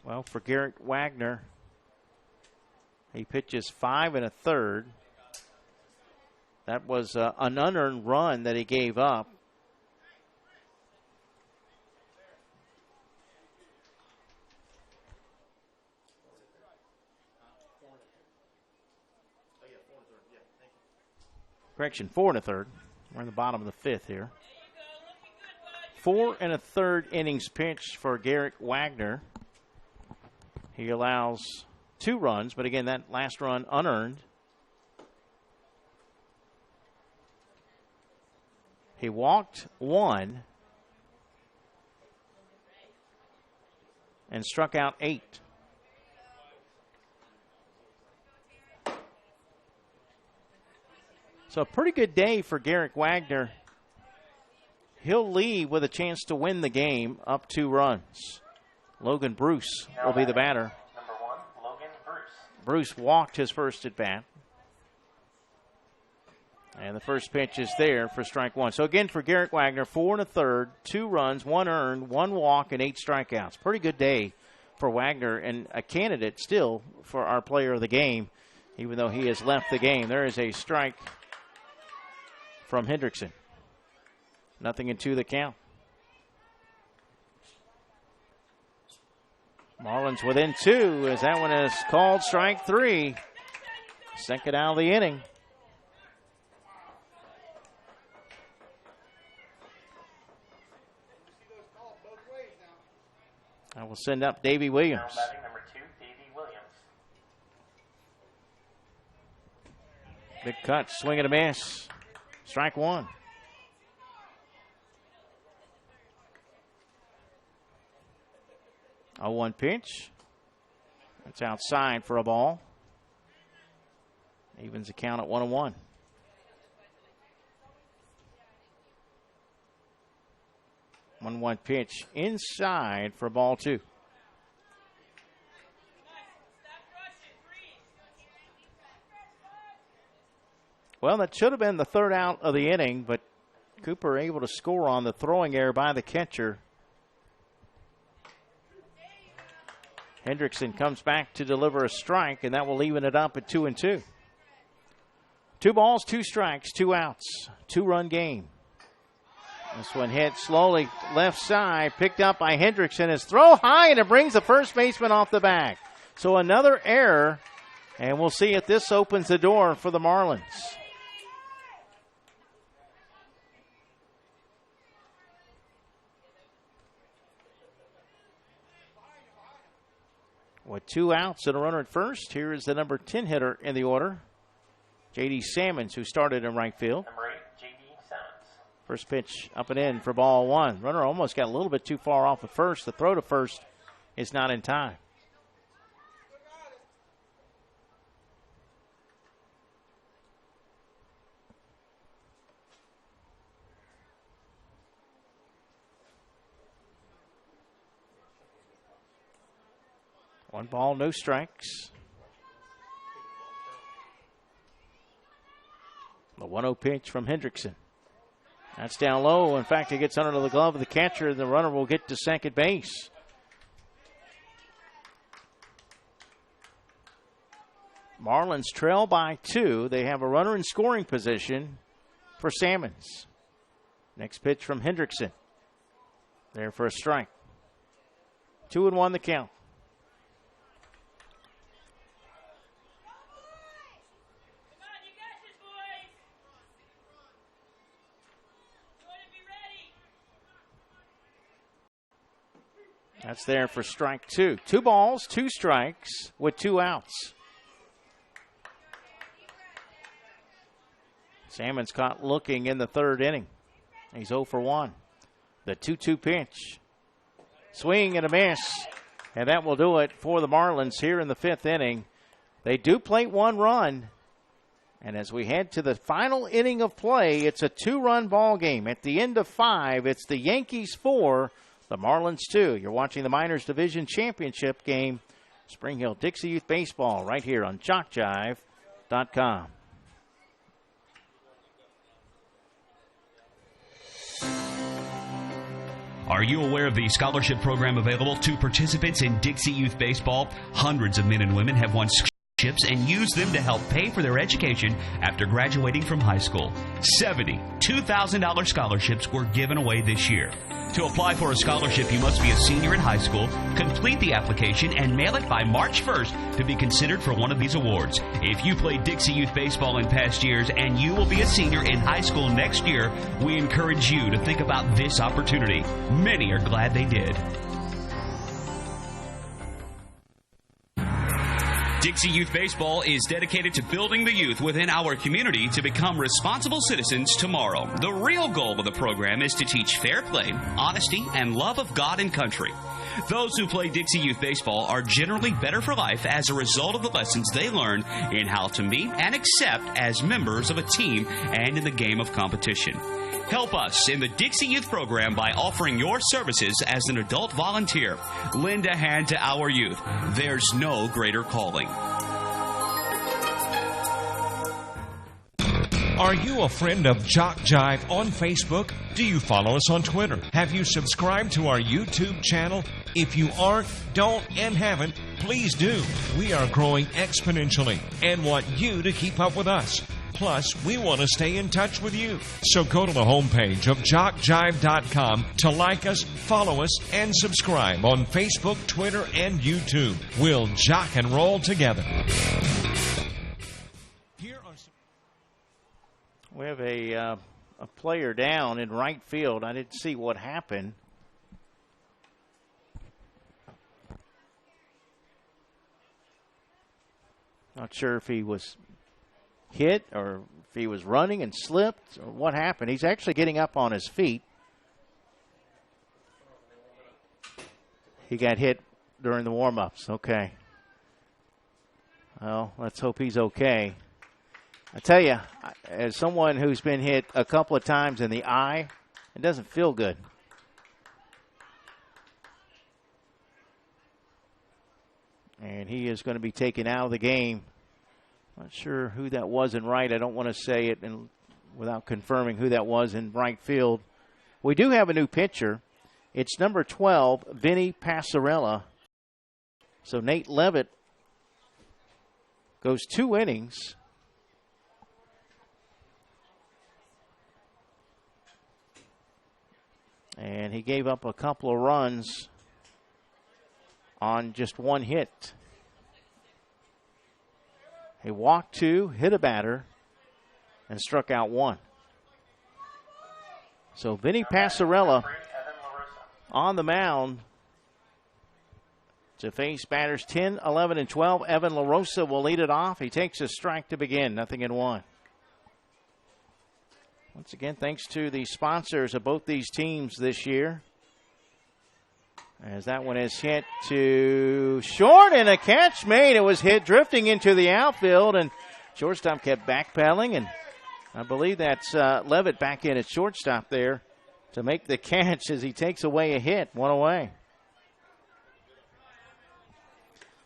[SPEAKER 2] Well, for Garrett Wagner, he pitches 5 1/3. That was an unearned run that he gave up. Correction, 4 1/3. We're in the bottom of the fifth here. 4 1/3 innings pitched for Garrett Wagner. He allows 2 runs, but again, that last run unearned. He walked 1 and struck out 8. So a pretty good day for Garrett Wagner. He'll lead with a chance to win the game up 2 runs. Logan Bruce will be the batter.
[SPEAKER 5] Number 1, Logan Bruce.
[SPEAKER 2] Bruce walked his first at bat. And the first pitch is there for strike 1. So again, for Garrett Wagner, 4 1/3, 2 runs, 1 earned, 1 walk, and 8 strikeouts. Pretty good day for Wagner, and a candidate still for our player of the game, even though he has left the game. There is a strike from Hendrickson. 0-2 the count. Marlins within 2 as that one is called strike 3. Second out of the inning. I will send up Davey Williams.
[SPEAKER 5] Now batting number 2, Davey Williams.
[SPEAKER 2] Big cut, swing and a miss. Strike 1. A 1 pitch. That's outside for a ball. Evens the count at 1-1. One pitch inside for ball 2. Well, that should have been the third out of the inning, but Cooper able to score on the throwing error by the catcher. Hendrickson comes back to deliver a strike, and that will even it up at 2-2. 2 balls, 2 strikes, 2 outs, 2-run game. This one hit slowly left side, picked up by Hendrickson. His throw high, and it brings the first baseman off the back. So another error, and we'll see if this opens the door for the Marlins. With 2 outs and a runner at first, here is the number 10 hitter in the order, J.D. Sammons, who started in right field.
[SPEAKER 5] Number 8, J.D. Sammons.
[SPEAKER 2] First pitch up and in for ball 1. Runner almost got a little bit too far off at first. The throw to first is not in time. One ball, no strikes. The 1-0 pitch from Hendrickson. That's down low. In fact, it gets under the glove of the catcher, and the runner will get to second base. Marlins trail by 2. They have a runner in scoring position for Sammons. Next pitch from Hendrickson. There for a strike. 2-1 the count. That's there for strike 2. 2 balls, 2 strikes with 2 outs. Salmon's caught looking in the 3rd inning. He's 0 for 1. The 2-2 pitch. Swing and a miss. And that will do it for the Marlins here in the 5th inning. They do plate 1 run. And as we head to the final inning of play, it's a 2-run ball game. At the end of 5, it's the Yankees 4, the Marlins 2. You're watching the Minors Division Championship game, Spring Hill Dixie Youth Baseball, right here on JockJive.com.
[SPEAKER 3] Are you aware of the scholarship program available to participants in Dixie Youth Baseball? Hundreds of men and women have won scholarships and used them to help pay for their education after graduating from high school. 70 $2,000 scholarships were given away this year. To apply for a scholarship, you must be a senior in high school, complete the application, and mail it by March 1st to be considered for one of these awards. If you played Dixie Youth Baseball in past years and you will be a senior in high school next year, we encourage you to think about this opportunity. Many are glad they did. Dixie Youth Baseball is dedicated to building the youth within our community to become responsible citizens tomorrow. The real goal of the program is to teach fair play, honesty, and love of God and country. Those who play Dixie Youth Baseball are generally better for life as a result of the lessons they learn in how to meet and accept as members of a team and in the game of competition. Help us in the Dixie Youth program by offering your services as an adult volunteer. Lend a hand to our youth. There's no greater calling.
[SPEAKER 4] Are you a friend of JockJive on Facebook? Do you follow us on Twitter? Have you subscribed to our YouTube channel? If you aren't, don't, and haven't, please do. We are growing exponentially and want you to keep up with us. Plus, we want to stay in touch with you. So go to the homepage of JockJive.com to like us, follow us, and subscribe on Facebook, Twitter, and YouTube. We'll jock and roll together.
[SPEAKER 2] We have a player down in right field. I didn't see what happened. Not sure if he was hit or if he was running and slipped or what happened. He's actually getting up on his feet. He got hit during the warm-ups. Okay. Well, let's hope he's okay. I tell you, as someone who's been hit a couple of times in the eye, it doesn't feel good. And he is going to be taken out of the game. Not sure who that was in right. I don't want to say it without confirming who that was in right field. We do have a new pitcher. It's number 12, Vinny Passarella. So Nate Levitt goes 2 innings. And he gave up a couple of runs on just 1 hit. He walked 2, hit a batter, and struck out 1. So Vinny Passarella on the mound to face batters 10, 11, and 12. Evan LaRosa will lead it off. He takes a strike to begin, 0-1. Once again, thanks to the sponsors of both these teams this year. As that one is hit to short and a catch made. It was hit drifting into the outfield, and shortstop kept backpedaling, and I believe that's Levitt back in at shortstop there to make the catch as he takes away a hit. 1 away.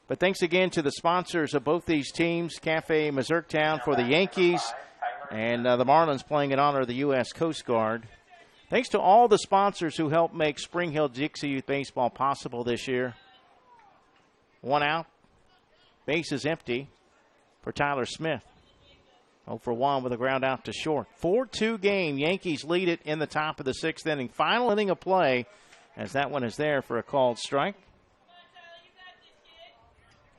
[SPEAKER 2] But thanks again to the sponsors of both these teams, Cafe Mazurktown for the Yankees, and the Marlins playing in honor of the U.S. Coast Guard. Thanks to all the sponsors who helped make Spring Hill Dixie Youth Baseball possible this year. 1 out. Base is empty for Tyler Smith. 0 for 1 with a ground out to short. 4-2 game. Yankees lead it in the top of the 6th inning. Final inning of play as that one is there for a called strike.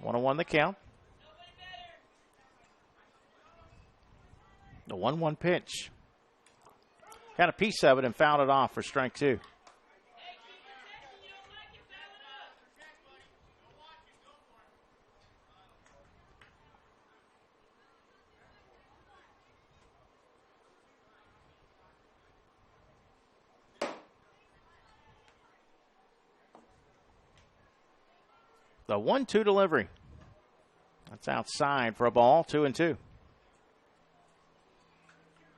[SPEAKER 2] 1-1 the count. The 1-1 pitch. Got a piece of it and fouled it off for strike 2. The 1-2 delivery. That's outside for a ball, 2-2.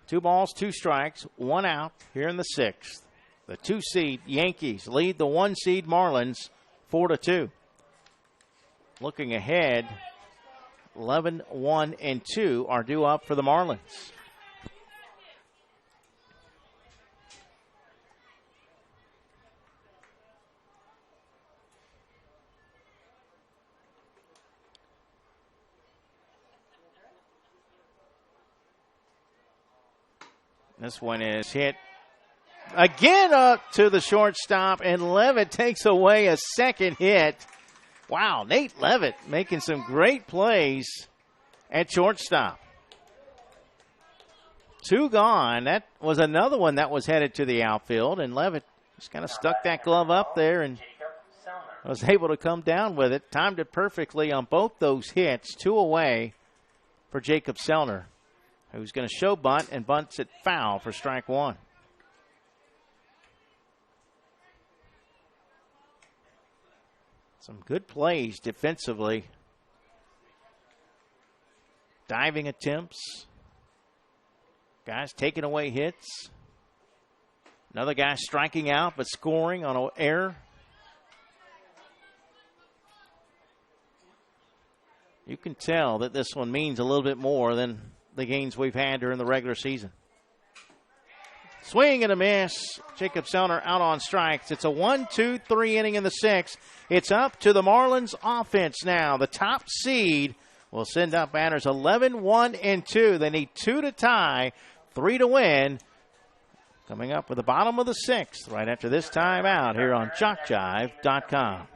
[SPEAKER 2] 2 balls, 2 strikes, 1 out here in the 6th. The 2 seed Yankees lead the 1 seed Marlins 4-2. Looking ahead, 11, 1, and 2 are due up for the Marlins. This one is hit again up to the shortstop, and Levitt takes away a second hit. Wow, Nate Levitt making some great plays at shortstop. 2 gone. That was another one that was headed to the outfield, and Levitt just kind of stuck that glove up there and was able to come down with it. Timed it perfectly on both those hits. 2 away for Jacob Selner, who's going to show bunt and bunts it foul for strike 1. Some good plays defensively. Diving attempts. Guys taking away hits. Another guy striking out but scoring on an error. You can tell that this one means a little bit more than the games we've had during the regular season. Swing and a miss. Jacob Selner out on strikes. It's a 1-2-3 inning in the 6th. It's up to the Marlins offense now. The top seed will send up batters 11, 1, and 2. They need 2 to tie, 3 to win. Coming up with the bottom of the 6th right after this time out here on JockJive.com.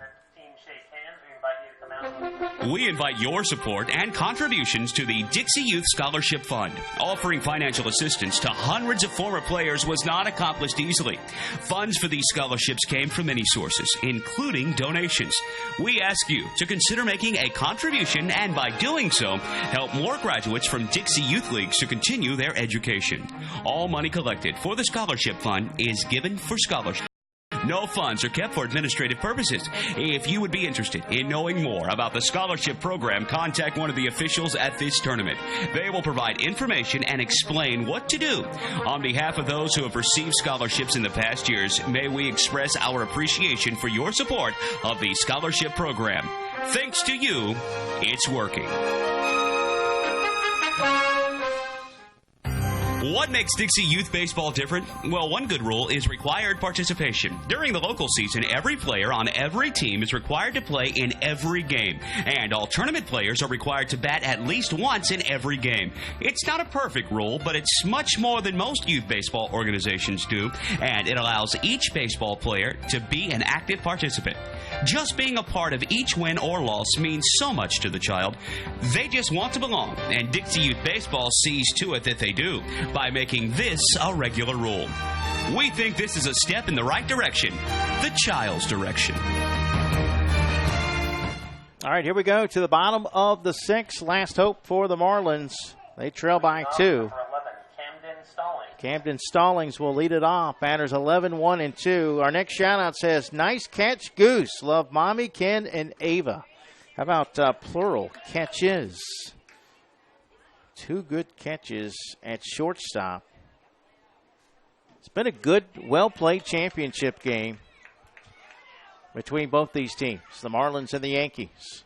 [SPEAKER 3] We invite your support and contributions to the Dixie Youth Scholarship Fund. Offering financial assistance to hundreds of former players was not accomplished easily. Funds for these scholarships came from many sources, including donations. We ask you to consider making a contribution and by doing so, help more graduates from Dixie Youth Leagues to continue their education. All money collected for the Scholarship Fund is given for scholarship. No funds are kept for administrative purposes. If you would be interested in knowing more about the scholarship program, contact one of the officials at this tournament. They will provide information and explain what to do. On behalf of those who have received scholarships in the past years, may we express our appreciation for your support of the scholarship program. Thanks to you, it's working. What makes Dixie Youth Baseball different? Well, one good rule is required participation. During the local season, every player on every team is required to play in every game, and all tournament players are required to bat at least once in every game. It's not a perfect rule, but it's much more than most youth baseball organizations do, and it allows each baseball player to be an active participant. Just being a part of each win or loss means so much to the child. They just want to belong, and Dixie Youth Baseball sees to it that they do by making this a regular rule. We think this is a step in the right direction, the child's direction.
[SPEAKER 2] All right, here we go to the bottom of the 6th. Last hope for the Marlins. They trail by 2. Camden Stallings will lead it off. Batters 11, 1, and 2. Our next shout-out says, nice catch, Goose. Love Mommy, Ken, and Ava. How about plural catches? 2 good catches at shortstop. It's been a good, well-played championship game between both these teams, the Marlins and the Yankees,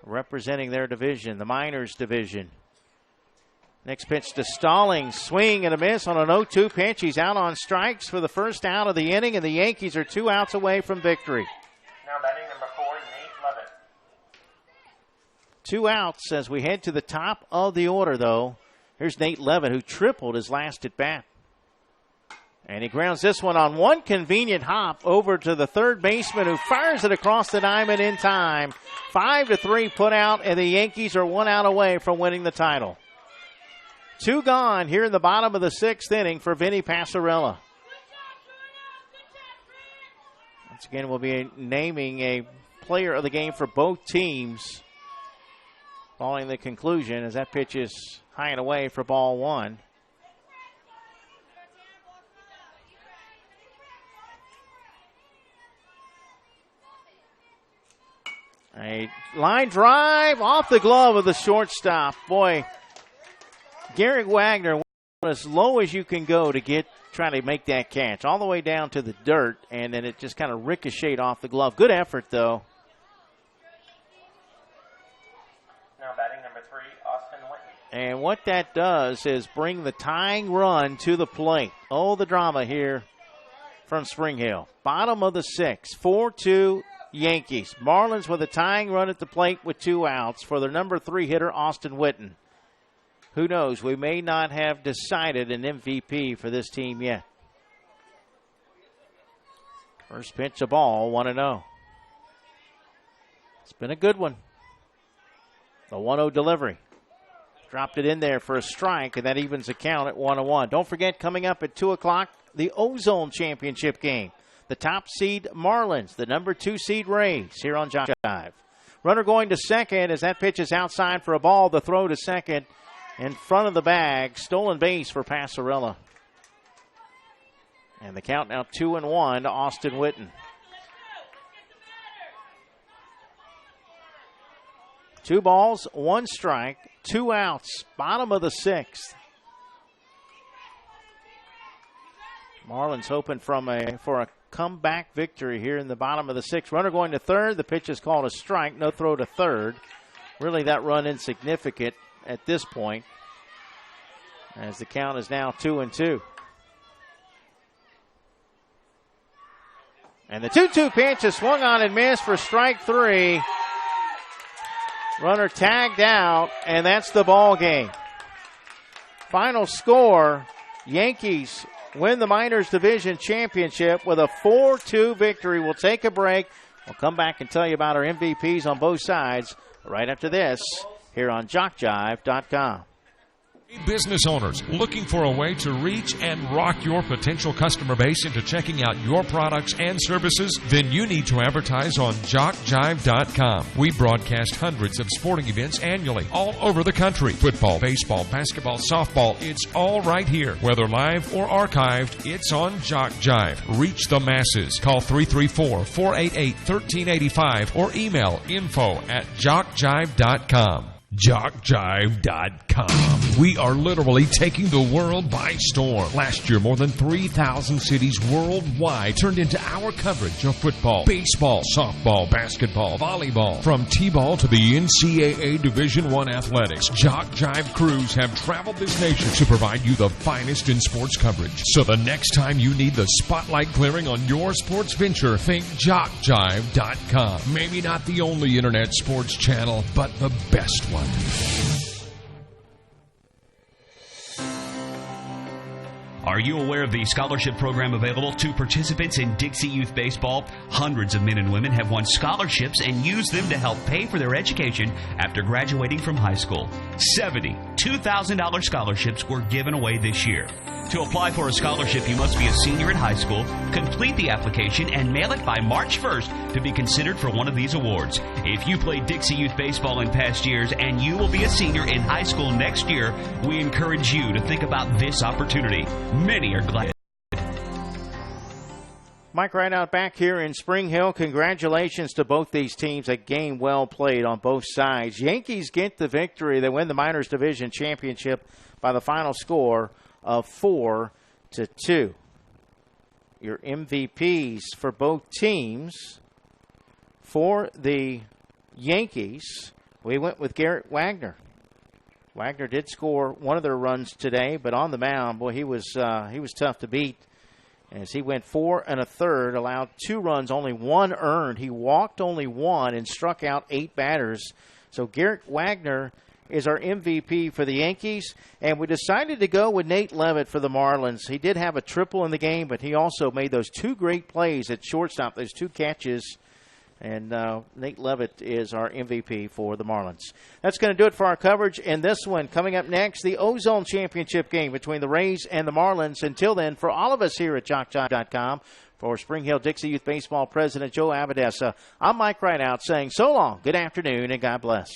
[SPEAKER 2] representing their division, the Miners division. Next pitch to Stallings. Swing and a miss on an 0-2 pitch. He's out on strikes for the first out of the inning, and the Yankees are 2 outs away from victory.
[SPEAKER 5] Now batting number 4, Nate Levitt.
[SPEAKER 2] 2 outs as we head to the top of the order, though. Here's Nate Levitt, who tripled his last at bat. And he grounds this one on one convenient hop over to the third baseman, who fires it across the diamond in time. 5-3 put out, and the Yankees are 1 out away from winning the title. 2 gone here in the bottom of the 6th inning for Vinny Passarella. Once again, we'll be naming a player of the game for both teams following the conclusion, as that pitch is high and away for ball 1. A line drive off the glove of the shortstop. Boy, Garrett Wagner went as low as you can go to try to make that catch, all the way down to the dirt, and then it just kind of ricocheted off the glove. Good effort, though.
[SPEAKER 5] Now batting number 3, Austin Whitney.
[SPEAKER 2] And what that does is bring the tying run to the plate. Oh, the drama here from Spring Hill. Bottom of the 6th, 4-2 Yankees. Marlins with a tying run at the plate with 2 outs for their number 3 hitter, Austin Witten. Who knows? We may not have decided an MVP for this team yet. First pitch, a ball, 1-0. It's been a good one. The 1-0 delivery. Dropped it in there for a strike, and that evens the count at 1-1. Don't forget, coming up at 2 o'clock, the Ozone Championship game. The top seed Marlins, the number 2 seed Rays, here on JockJive. Runner going to second as that pitch is outside for a ball. The throw to second in front of the bag. Stolen base for Passarella. And the count now 2-1 to Austin Witten. 2 balls, 1 strike, 2 outs. Bottom of the 6th. Marlins hoping for a comeback victory here in the bottom of the 6th. Runner going to third. The pitch is called a strike. No throw to third. Really, that run insignificant at this point, as the count is now 2-2. And the 2-2 pitch is swung on and missed for strike 3. Runner tagged out, and that's the ball game. Final score, Yankees win the Minors Division Championship with a 4-2 victory. We'll take a break. We'll come back and tell you about our MVPs on both sides right after this here on JockJive.com.
[SPEAKER 4] Business owners looking for a way to reach and rock your potential customer base into checking out your products and services? Then you need to advertise on JockJive.com. We broadcast hundreds of sporting events annually all over the country. Football, baseball, basketball, softball, it's all right here. Whether live or archived, it's on JockJive. Reach the masses. Call 334-488-1385 or email info@JockJive.com. JockJive.com. We are literally taking the world by storm. Last year, more than 3,000 cities worldwide turned into our coverage of football, baseball, softball, basketball, volleyball. From T-ball to the NCAA Division I athletics, JockJive crews have traveled this nation to provide you the finest in sports coverage. So the next time you need the spotlight clearing on your sports venture, think JockJive.com. Maybe not the only internet sports channel, but the best one.
[SPEAKER 3] Are you aware of the scholarship program available to participants in Dixie Youth Baseball? Hundreds of men and women have won scholarships and used them to help pay for their education after graduating from high school. 70 $2,000 scholarships were given away this year. To apply for a scholarship, you must be a senior in high school, complete the application, and mail it by March 1st to be considered for one of these awards. If you played Dixie Youth Baseball in past years and you will be a senior in high school next year, we encourage you to think about this opportunity. Many are glad.
[SPEAKER 2] Mike Rideout back here in Spring Hill. Congratulations to both these teams. A game well played on both sides. Yankees get the victory. They win the Minors Division Championship by the final score of 4-2. Your MVPs for both teams. For the Yankees, we went with Garrett Wagner. Wagner did score one of their runs today, but on the mound, boy, he was tough to beat. As he went 4 1/3, allowed 2 runs, only 1 earned. He walked only 1 and struck out 8 batters. So Garrett Wagner is our MVP for the Yankees, and we decided to go with Nate Leavitt for the Marlins. He did have a triple in the game, but he also made those 2 great plays at shortstop, those 2 catches. And Nate Leavitt is our MVP for the Marlins. That's going to do it for our coverage in this one. Coming up next, the Ozone Championship game between the Rays and the Marlins. Until then, for all of us here at JockJive.com, for Spring Hill Dixie Youth Baseball President Joe Abadessa, I'm Mike Rideout saying so long, good afternoon, and God bless.